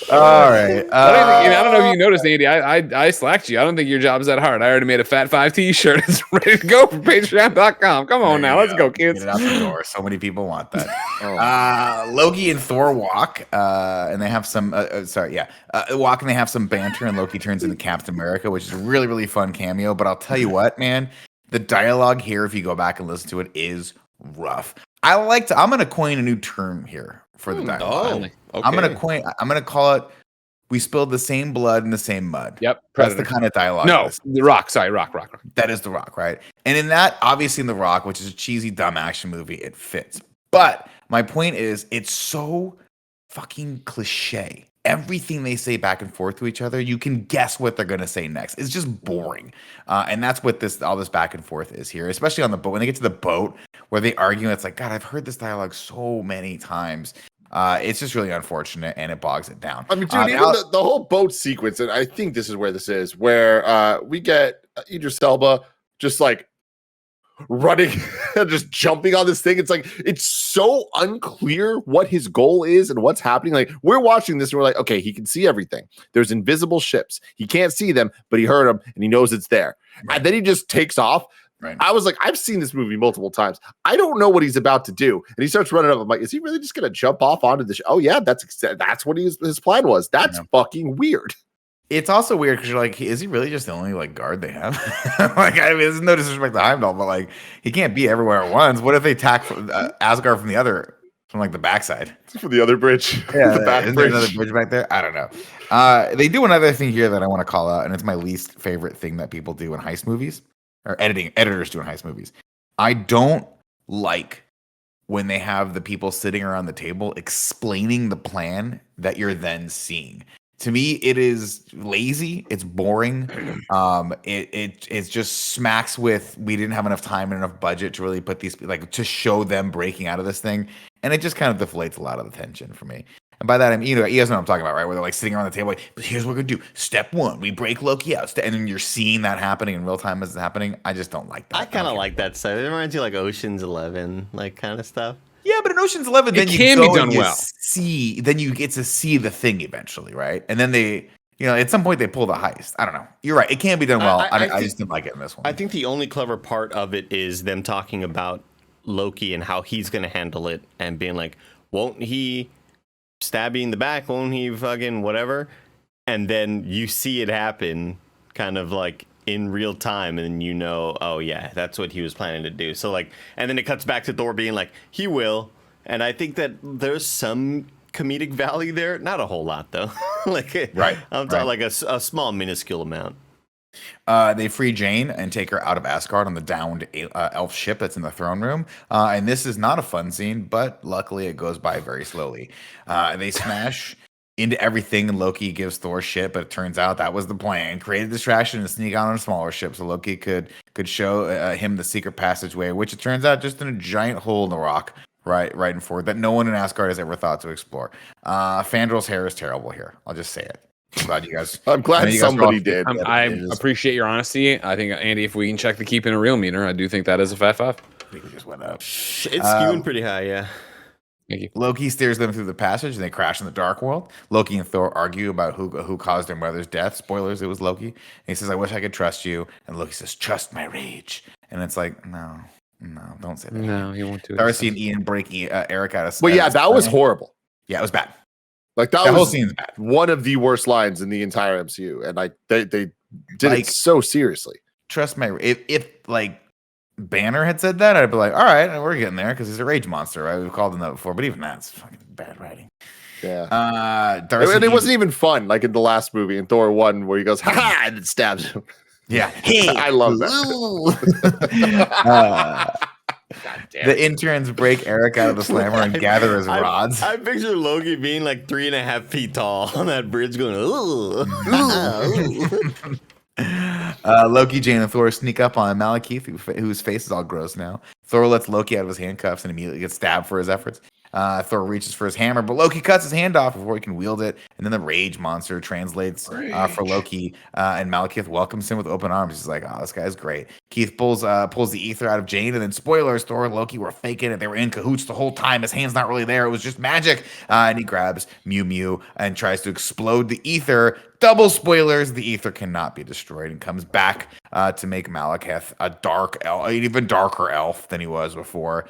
[SPEAKER 3] All right.
[SPEAKER 2] I don't know if you noticed, Andy. I slacked you. I don't think your job's that hard. I already made a Fat 5 t-shirt. It's ready to go for Patreon.com. Come on now. Let's go, kids.
[SPEAKER 3] Get it out the door. So many people want that. Loki and Thor walk, and they have some. Walk and they have some banter, and Loki turns into Captain America, which is a really, really fun cameo. But I'll tell you what, man, the dialogue here, if you go back and listen to it, is rough. I'm going to coin a new term here for the dialogue.
[SPEAKER 5] Okay.
[SPEAKER 3] I'm gonna call it, we spilled the same blood in the same mud.
[SPEAKER 2] Yep.
[SPEAKER 3] That's the kind of dialogue.
[SPEAKER 2] No, The Rock. Sorry, Rock.
[SPEAKER 3] That is The Rock, right? And in that, obviously in The Rock, which is a cheesy, dumb action movie, it fits. But my point is, it's so fucking cliche. Everything they say back and forth to each other, you can guess what they're gonna say next. It's just boring. And that's what all this back and forth is here, especially on the boat. When they get to the boat where they argue, it's like, God, I've heard this dialogue so many times. It's just really unfortunate, and it bogs it down.
[SPEAKER 1] I mean, dude, even the whole boat sequence, and I think this is where this is, where we get Idris Elba just like running, just jumping on this thing. It's like, it's so unclear what his goal is and what's happening. Like, we're watching this and we're like, okay, he can see everything. There's invisible ships. He can't see them, but he heard them and he knows it's there. Right. And then he just takes off. Right. I was like, I've seen this movie multiple times. I don't know what he's about to do. And he starts running up. I'm like, is he really just going to jump off onto the Oh, yeah, that's what his plan was. That's fucking weird.
[SPEAKER 3] It's also weird because you're like, is he really just the only like guard they have? Like, I mean, there's no disrespect to Heimdall, but like, he can't be everywhere at once. What if they attack Asgard from like the backside?
[SPEAKER 1] From the other bridge.
[SPEAKER 3] Yeah, the back bridge. There another bridge back there? I don't know. They do another thing here that I want to call out, and it's my least favorite thing that people do in heist movies. Or editors doing heist movies. I don't like when they have the people sitting around the table explaining the plan that you're then seeing. To me, it is lazy. It's boring. It just smacks with, we didn't have enough time and enough budget to really put these, like, to show them breaking out of this thing, and it just kind of deflates a lot of the tension for me. And by that, I mean, you guys know what I'm talking about, right? Where they're like sitting around the table, like, but here's what we're gonna do. Step 1, we break Loki out. And then you're seeing that happening in real time as it's happening. I just don't like that.
[SPEAKER 5] I kind of like that stuff. It reminds you like Ocean's 11, like kind of stuff.
[SPEAKER 3] Yeah, but in Ocean's 11, then you
[SPEAKER 2] can be done well.
[SPEAKER 3] Then you get to see the thing eventually, right? And then they, at some point they pull the heist. I don't know. You're right. It can be done well. I just didn't like it in this one.
[SPEAKER 5] I think the only clever part of it is them talking about Loki and how he's gonna handle it, and being like, won't he stab you in the back, won't he fucking whatever, and then you see it happen kind of like in real time, and oh yeah, that's what he was planning to do. So like, and then it cuts back to Thor being like, he will. And I think that there's some comedic value there, not a whole lot though. Like,
[SPEAKER 3] right,
[SPEAKER 5] I'm talking like a small minuscule amount.
[SPEAKER 3] They free Jane and take her out of Asgard on the downed elf ship that's in the throne room. And this is not a fun scene, but luckily it goes by very slowly. They smash into everything, and Loki gives Thor shit, but it turns out that was the plan. Create a distraction and sneak out on a smaller ship so Loki could show him the secret passageway, which it turns out just in a giant hole in the rock right in forward that no one in Asgard has ever thought to explore. Fandrel's hair is terrible here. I'll just say it. I'm glad
[SPEAKER 1] somebody did.
[SPEAKER 2] I appreciate your honesty. I think, Andy, if we can check the keeping it real meter, I do think that is a fat 5.
[SPEAKER 3] I think it just went up.
[SPEAKER 5] It's skewing pretty high, yeah.
[SPEAKER 2] Thank you.
[SPEAKER 3] Loki steers them through the passage, and they crash in the dark world. Loki and Thor argue about who caused their mother's death. Spoilers, it was Loki. And he says, I wish I could trust you. And Loki says, trust my rage. And it's like, no, don't say that.
[SPEAKER 2] No, he won't do it.
[SPEAKER 3] Darcy and Ian break Eric out of
[SPEAKER 1] Well, yeah, that was horrible.
[SPEAKER 3] Yeah, it was bad.
[SPEAKER 1] Like that
[SPEAKER 3] whole
[SPEAKER 1] was
[SPEAKER 3] scene's bad.
[SPEAKER 1] One of the worst lines in the entire MCU. And they did it so seriously.
[SPEAKER 3] Trust my if like Banner had said that, I'd be like, all right, we're getting there because he's a rage monster, right? We've called him that before, but even that's fucking bad writing.
[SPEAKER 1] Yeah. It wasn't even fun, like in the last movie in Thor 1, where he goes, ha ha, and it stabs him.
[SPEAKER 3] Yeah.
[SPEAKER 1] I love that.
[SPEAKER 3] The interns break Eric out of the slammer and gather his rods.
[SPEAKER 5] I picture Loki being like 3.5 feet tall on that bridge going, ooh.
[SPEAKER 3] Loki, Jane, and Thor sneak up on Malekith, whose face is all gross now. Thor lets Loki out of his handcuffs and immediately gets stabbed for his efforts. Thor reaches for his hammer, but Loki cuts his hand off before he can wield it. And then the rage monster translates for Loki, and Malekith welcomes him with open arms. He's like, "Oh, this guy's great." Keith pulls the ether out of Jane, and then spoilers: Thor and Loki were faking it. They were in cahoots the whole time. His hand's not really there. It was just magic. And he grabs Mew Mew and tries to explode the ether. Double spoilers: the ether cannot be destroyed, and comes back to make Malekith a dark elf, an even darker elf than he was before.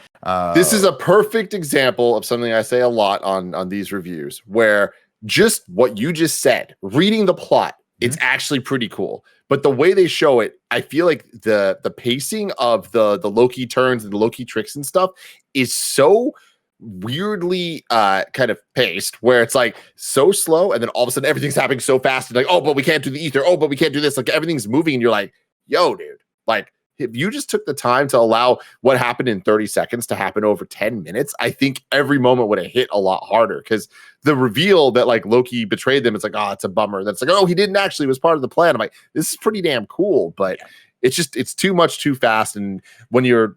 [SPEAKER 1] This is a perfect example of something I say a lot on these reviews, where just what you just said, reading the plot, it's actually pretty cool. But the way they show it, I feel like the pacing of the Loki turns and the Loki tricks and stuff is so weirdly kind of paced, where it's like so slow, and then all of a sudden everything's happening so fast, and like, oh, but we can't do the ether, oh, but we can't do this, like everything's moving, and you're like, yo, dude, like if you just took the time to allow what happened in 30 seconds to happen over 10 minutes, I think every moment would have hit a lot harder, because the reveal that like Loki betrayed them, it's like, oh, it's a bummer. That's like, oh, he didn't actually, it was part of the plan. I'm like, this is pretty damn cool, but it's too much too fast. And when you're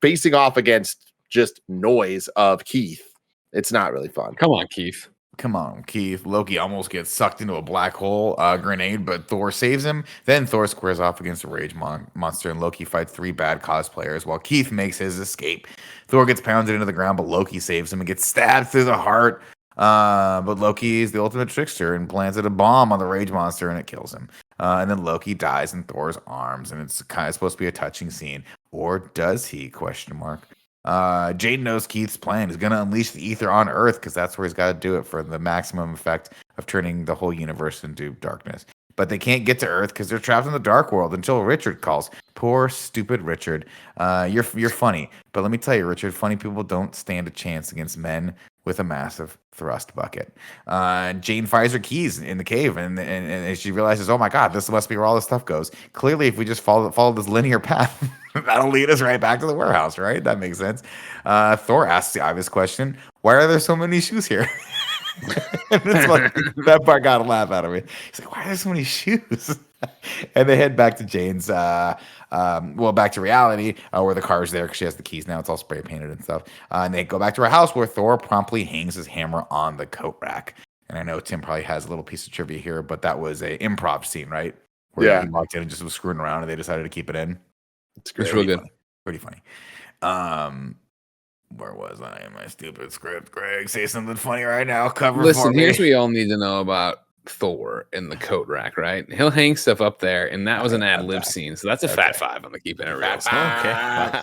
[SPEAKER 1] facing off against just noise of Keith, it's not really fun.
[SPEAKER 2] Come on, Keith.
[SPEAKER 3] Loki almost gets sucked into a black hole grenade, but Thor saves him. Then Thor squares off against a rage monster, and Loki fights 3 bad cosplayers while Keith makes his escape. Thor gets pounded into the ground, but Loki saves him and gets stabbed through the heart. But Loki is the ultimate trickster and planted a bomb on the rage monster, and it kills him. And then Loki dies in Thor's arms, and it's kind of supposed to be a touching scene. Or does he? ? Jade knows Keith's plan. He's going to unleash the ether on Earth because that's where he's got to do it for the maximum effect of turning the whole universe into darkness. But they can't get to Earth because they're trapped in the dark world until Richard calls. Poor, stupid Richard. You're funny. But let me tell you, Richard, funny people don't stand a chance against men with a massive thrust bucket. Jane fires her keys in the cave, and she realizes, oh my God, this must be where all this stuff goes. Clearly, if we just follow this linear path, that'll lead us right back to the warehouse, right? That makes sense. Thor asks the obvious question, why are there so many shoes here? That part got a laugh out of me. He's like, why are there so many shoes? And they head back to Jane's, back to reality, where the car's there because she has the keys now. It's all spray painted and stuff. And they go back to her house where Thor promptly hangs his hammer on the coat rack. And I know Tim probably has a little piece of trivia here, but that was a improv scene, right? Where he walked in and just was screwing around, and they decided to keep it in.
[SPEAKER 2] It's real good.
[SPEAKER 3] Pretty funny. Where was I in my stupid script? Greg, say something funny right now.
[SPEAKER 2] Listen, here's what you all need to know about Thor in the coat rack, right? He'll hang stuff up there, and that was an ad-lib scene, so that's a fat 5 on the keeping it real.
[SPEAKER 5] Okay.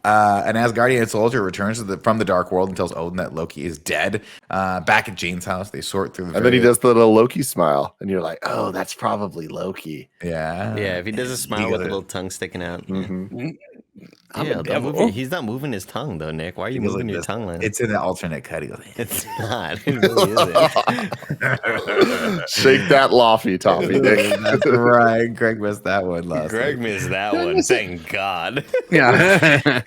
[SPEAKER 3] An Asgardian soldier returns from the dark world and tells Odin that Loki is dead. Back at Jane's house, they sort through
[SPEAKER 1] and then he does the little Loki smile, and you're like, oh, that's probably Loki.
[SPEAKER 3] Yeah.
[SPEAKER 5] Yeah, if he does a smile with a little tongue sticking out.
[SPEAKER 1] Mm-hmm.
[SPEAKER 5] Yeah, he's not moving his tongue, though, Nick. Why are you moving your tongue? Like
[SPEAKER 3] it's in the alternate cut. He goes,
[SPEAKER 5] it's not. It really isn't.
[SPEAKER 1] Shake that lofty, Tommy.
[SPEAKER 3] That's right. Greg missed that one last
[SPEAKER 5] Greg missed that one. Thank God.
[SPEAKER 2] Yeah.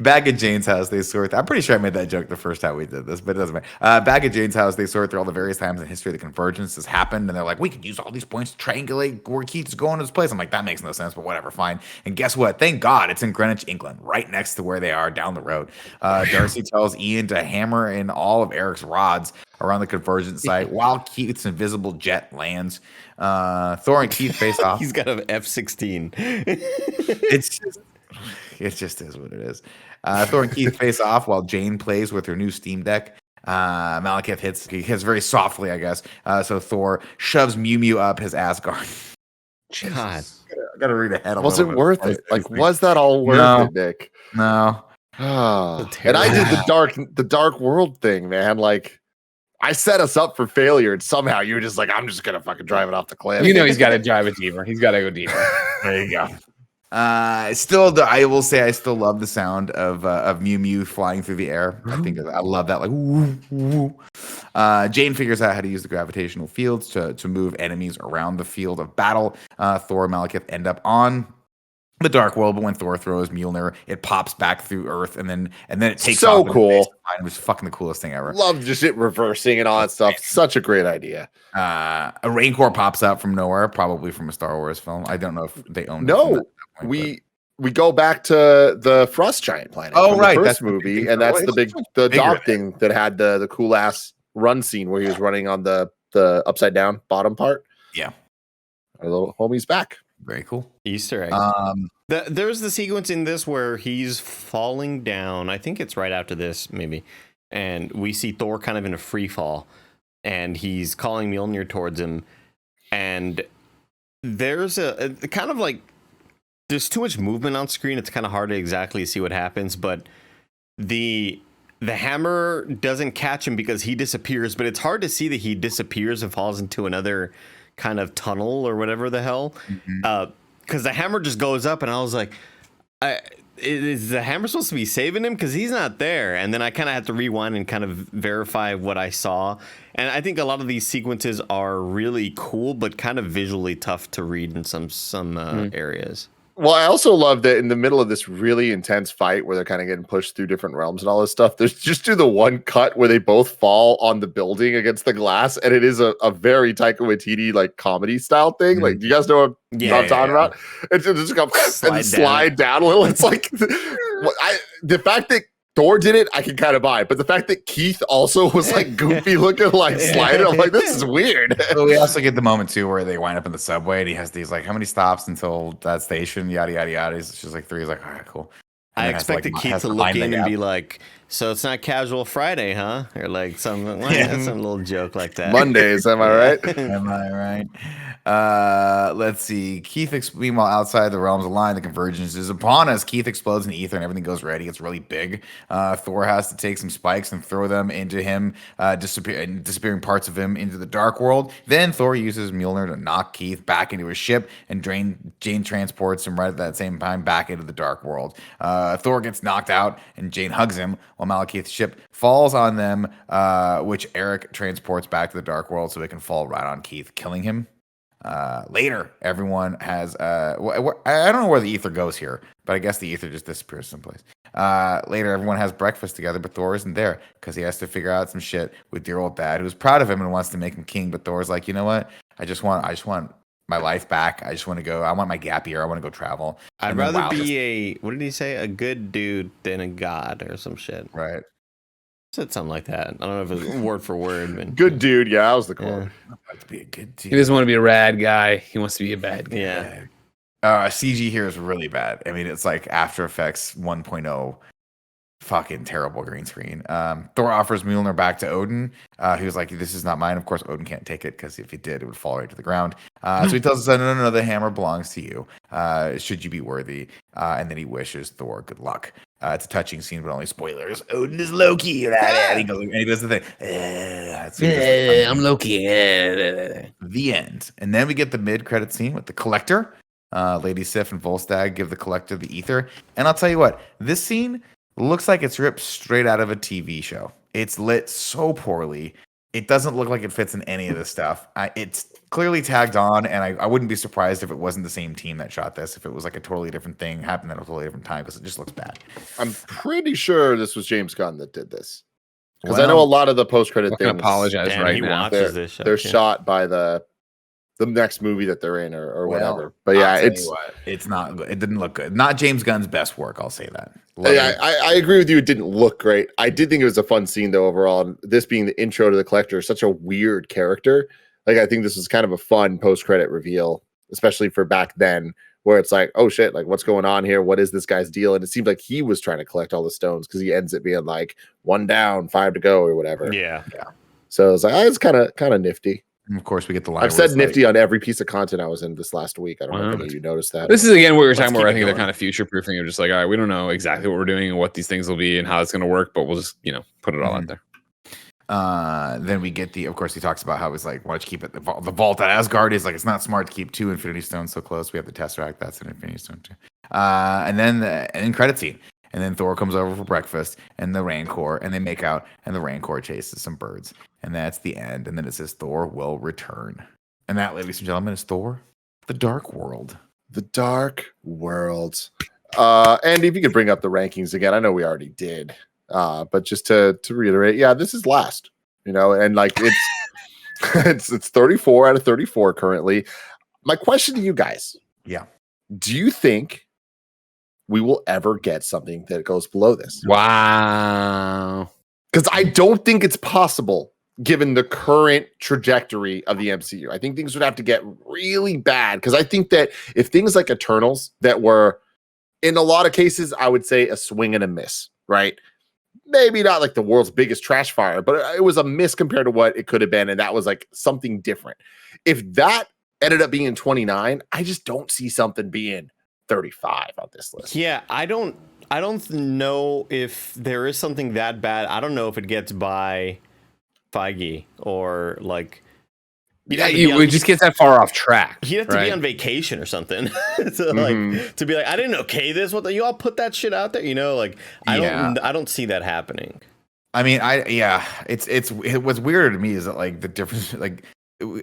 [SPEAKER 3] Back at Jane's house, they sort. I'm pretty sure I made that joke the first time we did this, but it doesn't matter. Back at Jane's house, they sort through all the various times in history the convergence has happened, and they're like, we could use all these points to triangulate where Keith's going to his place. I'm like, that makes no sense, but whatever, fine. And guess what? Thank God it's in Greenwich, England, right next to where they are down the road. Darcy tells Ian to hammer in all of Eric's rods. around the convergence site while Keith's invisible jet lands. Thor and Keith face off.
[SPEAKER 5] He's got an F-16.
[SPEAKER 3] It just is what it is. Thor and Keith face off while Jane plays with her new Steam Deck. Malekith hits very softly, I guess. So Thor shoves Mew Mew up his Asgard.
[SPEAKER 5] God,
[SPEAKER 3] I gotta read ahead.
[SPEAKER 1] Was it worth it? Like, was that all worth it, Nick?
[SPEAKER 3] No.
[SPEAKER 1] And I did the dark world thing, man. Like, I set us up for failure, and somehow you were just like, I'm just gonna fucking drive it off the cliff.
[SPEAKER 2] He's got to drive it deeper. He's got to go deeper.
[SPEAKER 3] There you go. I will say I still love the sound of Mew Mew flying through the air. I love that. Like, woo, woo. Jane figures out how to use the gravitational fields to move enemies around the field of battle. Thor and Malekith end up on the dark world, but when Thor throws Mjolnir, it pops back through Earth, and then it takes
[SPEAKER 1] so
[SPEAKER 3] off.
[SPEAKER 1] Cool.
[SPEAKER 3] It was fucking the coolest thing ever.
[SPEAKER 1] Love just it reversing and all that stuff. Such a great idea.
[SPEAKER 3] A Rancor pops out from nowhere, probably from a Star Wars film. I don't know if they own it.
[SPEAKER 1] No, we go back to the Frost Giant planet.
[SPEAKER 3] Oh, right,
[SPEAKER 1] the first movie, and that's the dog thing that had the cool ass run scene where he was running on the upside down bottom part.
[SPEAKER 3] Yeah,
[SPEAKER 1] our little homie's back.
[SPEAKER 3] Very cool
[SPEAKER 5] Easter egg. There's the sequence in this where he's falling down. I think it's right after this, maybe, and we see Thor kind of in a free fall, and he's calling Mjolnir towards him, and there's a kind of like there's too much movement on screen. It's kind of hard to exactly see what happens, but the hammer doesn't catch him because he disappears, but it's hard to see that he disappears and falls into another kind of tunnel or whatever the hell. Because the hammer just goes up, and I was like, is the hammer supposed to be saving him? Because he's not there. And then I kind of had to rewind and kind of verify what I saw. And I think a lot of these sequences are really cool, but kind of visually tough to read in some areas.
[SPEAKER 1] Well, I also love that in the middle of this really intense fight where they're kind of getting pushed through different realms and all this stuff, there's just the one cut where they both fall on the building against the glass, and it is a very Taika Waititi like comedy style thing. Like, do you guys know what I'm talking about? It's just come and slide down a little. It's like the fact that Thor did it, I can kind of buy, but the fact that Keith also was like goofy looking, like sliding, I'm like, this is weird.
[SPEAKER 3] So we also get the moment too where they wind up in the subway, and he has these like, how many stops until that station? Yada yada yada. It's just like 3. He's like, all right, cool.
[SPEAKER 5] I expected Keith to look in and be like, so it's not casual Friday, huh? Or like some little joke like that.
[SPEAKER 1] Mondays, am I right?
[SPEAKER 3] Am I right? Let's see. Keith, meanwhile, outside the realms of line, the convergence is upon us. Keith explodes in ether and everything goes red. He gets really big. Thor has to take some spikes and throw them into him, disappearing parts of him into the dark world. Then Thor uses Mjolnir to knock Keith back into his ship, and Jane transports him right at that same time back into the dark world. Thor gets knocked out, and Jane hugs him while Malekith's ship falls on them, which Eric transports back to the dark world so it can fall right on Keith, killing him. Later, everyone has I don't know where the ether goes here, but I guess the ether just disappears someplace. Later, everyone has breakfast together, but Thor isn't there because he has to figure out some shit with dear old dad, who's proud of him and wants to make him king. But Thor's like, you know what? I just want my life back. I just want to go. I want my gap year. I want to go travel.
[SPEAKER 5] I'd rather be what did he say? A good dude than a god or some shit.
[SPEAKER 3] Right.
[SPEAKER 5] Said something like that. I don't know if it was word for word. But,
[SPEAKER 1] good dude. Yeah, that was the quote.
[SPEAKER 3] I'd like to be a good dude.
[SPEAKER 2] He doesn't want to be a rad guy. He wants to be a bad guy.
[SPEAKER 5] Yeah.
[SPEAKER 3] CG here is really bad. I mean, it's like After Effects 1.0. Fucking terrible green screen. Thor offers Mjolnir back to Odin. He was like, this is not mine. Of course, Odin can't take it because if he did, it would fall right to the ground. So he tells us, no, the hammer belongs to you. Should you be worthy? And then he wishes Thor good luck. It's a touching scene, but only spoilers. Odin is Loki. And he does the thing.
[SPEAKER 2] I'm Loki.
[SPEAKER 3] The end. And then we get the mid-credit scene with the Collector. Lady Sif and Volstagg give the Collector the ether. And I'll tell you what, this scene looks like it's ripped straight out of a TV show. It's lit so poorly. It doesn't look like it fits in any of this stuff. It's clearly tagged on, and I wouldn't be surprised if it wasn't the same team that shot this, if it was like a totally different thing, happened at a totally different time, because it just looks bad.
[SPEAKER 1] I'm pretty sure this was James Gunn that did this. Because I know a lot of the post-credit things.
[SPEAKER 2] Apologize right now.
[SPEAKER 5] Watches this show,
[SPEAKER 1] they're shot by the the next movie that they're in or whatever. But yeah,
[SPEAKER 3] it's not good. It didn't look good. Not James Gunn's best work. I'll say that.
[SPEAKER 1] I agree with you. It didn't look great. I did think it was a fun scene though overall. And this being the intro to the Collector, such a weird character. Like I think this was kind of a fun post-credit reveal, especially for back then, where it's like, oh shit, like what's going on here? What is this guy's deal? And it seemed like he was trying to collect all the stones because he ends it being like 1 down, 5 to go or whatever.
[SPEAKER 5] Yeah.
[SPEAKER 1] So I was like, it's kind of nifty.
[SPEAKER 3] And of course, we get the line.
[SPEAKER 1] I've said nifty on every piece of content I was in this last week. I don't know if any of you noticed that.
[SPEAKER 2] This is again what we were talking about. I think they're kind of future proofing of just like, all right, we don't know exactly what we're doing and what these things will be and how it's going to work, but we'll just put it all out there.
[SPEAKER 3] Then we get of course, he talks about how it's like, why don't you keep it the vault at Asgard is like, it's not smart to keep 2 Infinity Stones so close. We have the Tesseract, that's an Infinity Stone too. And then credit scene, and then Thor comes over for breakfast, and the Rancor, and they make out, and the Rancor chases some birds, and that's the end. And then it says Thor will return, and that, ladies and gentlemen, is Thor: The Dark World.
[SPEAKER 1] The Dark World. And if you could bring up the rankings again, I know we already did. But just to reiterate, yeah, this is last, and like it's it's 34 out of 34 currently. My question to you guys, do you think we will ever get something that goes below this?
[SPEAKER 2] Wow.
[SPEAKER 1] Because I don't think it's possible given the current trajectory of the MCU. I think things would have to get really bad, because I think that if things like Eternals that were, in a lot of cases, I would say a swing and a miss, right? Maybe not like the world's biggest trash fire, but it was a miss compared to what it could have been. And that was like something different. If that ended up being 29, I just don't see something being 35 on this list.
[SPEAKER 5] Yeah, I don't know if there is something that bad. I don't know if it gets by Feige or like.
[SPEAKER 2] It just gets that far off track.
[SPEAKER 5] He'd have to be on vacation or something to be like, I didn't okay this. What you all put that shit out there? I don't see that happening.
[SPEAKER 3] I mean, what's weird to me is that like the difference, like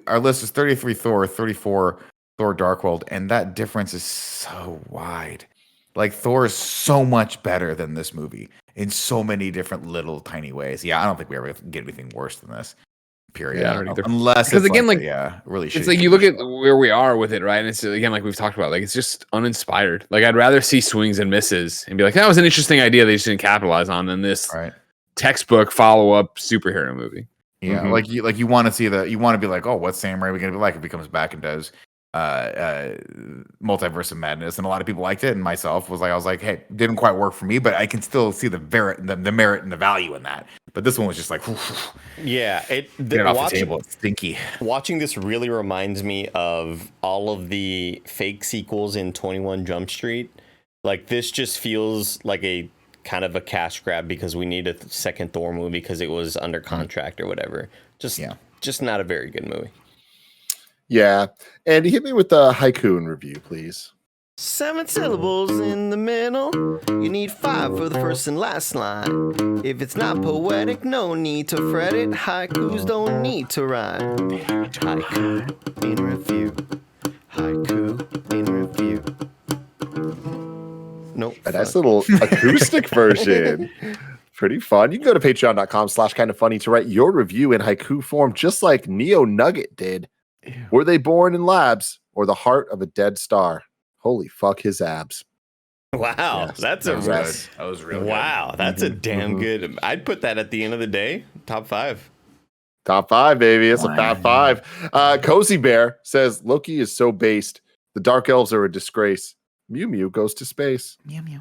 [SPEAKER 3] our list is 33 Thor, 34 Thor Dark World, and that difference is so wide. Like Thor is so much better than this movie in so many different little tiny ways. Yeah, I don't think we ever get anything worse than this. Period.
[SPEAKER 2] Yeah, I don't either.
[SPEAKER 3] Unless
[SPEAKER 2] because again,
[SPEAKER 3] really.
[SPEAKER 2] It's like you look at where we are with it, right? And it's again like we've talked about, like it's just uninspired. Like I'd rather see swings and misses and be like, that was an interesting idea they just didn't capitalize on than this textbook follow-up superhero movie.
[SPEAKER 3] Yeah, like you want to see you want to be like, oh, what's Sam Raimi gonna be like if he comes back and does Multiverse of Madness? And a lot of people liked it, and myself was like, I was like, hey, didn't quite work for me, but I can still see the merit and the value in that. But this one was just like,
[SPEAKER 5] yeah,
[SPEAKER 3] get it off the table. It's stinky.
[SPEAKER 5] Watching this really reminds me of all of the fake sequels in 21 Jump Street. Like this just feels like a kind of a cash grab because we need a second Thor movie because it was under contract or whatever. Just not a very good movie. Yeah.
[SPEAKER 1] And hit me with the haiku in review, please.
[SPEAKER 5] 7 syllables in the middle. You need 5 for the first and last line. If it's not poetic, no need to fret it. Haikus don't need to rhyme. Haiku in review. Haiku in review. Nope.
[SPEAKER 1] A nice little acoustic version. Pretty fun. You can go to patreon.com/kindafunny to write your review in haiku form, just like Neo Nugget did. Ew. Were they born in labs or the heart of a dead star? Holy fuck his abs.
[SPEAKER 5] Wow.
[SPEAKER 3] Yes,
[SPEAKER 5] that
[SPEAKER 3] was really good.
[SPEAKER 5] Wow. That's a damn good. I'd put that at the end of the day. Top 5.
[SPEAKER 1] Top 5, baby. It's a top 5. Cozy Bear says Loki is so based. The Dark Elves are a disgrace. Mew Mew goes to space.
[SPEAKER 3] Mew Mew.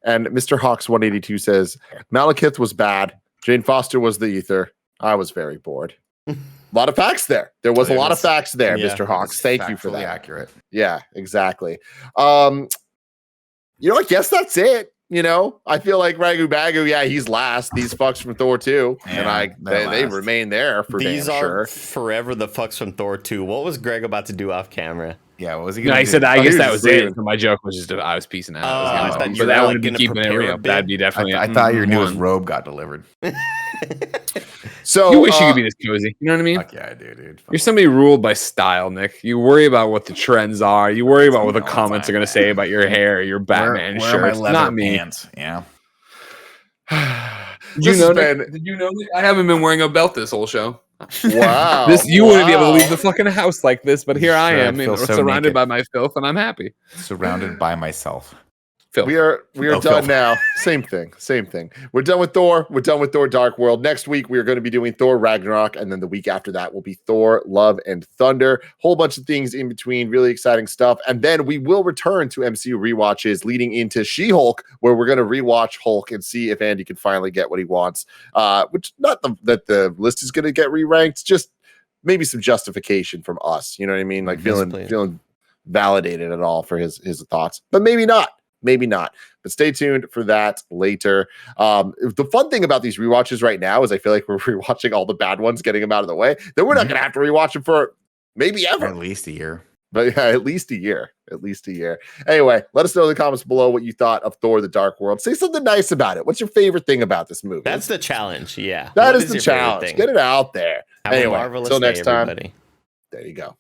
[SPEAKER 1] And Mr. Hawks 182 says Malekith was bad. Jane Foster was the ether. I was very bored. A lot of facts there. There was a lot of facts there, Mr. Hawks. Thank you for that.
[SPEAKER 3] Accurate.
[SPEAKER 1] Yeah, exactly. I guess that's it. I feel like Ragu Bagu, he's last. These fucks from Thor 2.
[SPEAKER 3] Yeah,
[SPEAKER 1] and they remain there for
[SPEAKER 5] These
[SPEAKER 1] damn sure.
[SPEAKER 5] are forever the fucks from Thor 2. What was Greg about to do off camera?
[SPEAKER 3] Yeah, what was he going
[SPEAKER 2] to do?
[SPEAKER 3] He said,
[SPEAKER 2] I guess that was it. So my joke was just I was peacing out.
[SPEAKER 5] I thought you
[SPEAKER 2] were
[SPEAKER 5] that
[SPEAKER 2] would be keeping it real. That'd be definitely.
[SPEAKER 3] I thought your newest robe got delivered.
[SPEAKER 1] So
[SPEAKER 2] you wish you could be this cozy. You know what I mean?
[SPEAKER 3] Fuck yeah, I do, dude.
[SPEAKER 2] You're somebody ruled by style, Nick. You worry about what the trends are. You worry about what the comments are going to say about your hair, your Batman shirt. Not me.
[SPEAKER 3] Pants? Yeah.
[SPEAKER 2] Did you know, Nick? I haven't been wearing a belt this whole show.
[SPEAKER 1] Wow.
[SPEAKER 2] You wouldn't be able to leave the fucking house like this, but here I am, surrounded by my filth, and I'm happy.
[SPEAKER 3] Surrounded by myself.
[SPEAKER 1] We are done now. Same thing. We're done with Thor. We're done with Thor Dark World. Next week, we are going to be doing Thor Ragnarok. And then the week after that will be Thor Love and Thunder. Whole bunch of things in between. Really exciting stuff. And then we will return to MCU rewatches leading into She-Hulk, where we're going to rewatch Hulk and see if Andy can finally get what he wants. Which not that the list is going to get re-ranked, just maybe some justification from us. You know what I mean? Like feeling validated at all for his thoughts. But maybe not. But stay tuned for that later. The fun thing about these rewatches right now is I feel like we're rewatching all the bad ones, getting them out of the way. Then we're not going to have to rewatch them for maybe ever.
[SPEAKER 3] At least a year.
[SPEAKER 1] But yeah, at least a year. Anyway, let us know in the comments below what you thought of Thor the Dark World. Say something nice about it. What's your favorite thing about this movie?
[SPEAKER 5] That's the challenge. Yeah.
[SPEAKER 1] That is the challenge. Get it out there.
[SPEAKER 5] Have
[SPEAKER 1] anyway,
[SPEAKER 5] a marvelous
[SPEAKER 1] until next
[SPEAKER 5] day,
[SPEAKER 1] time.
[SPEAKER 5] everybody.
[SPEAKER 1] There you go.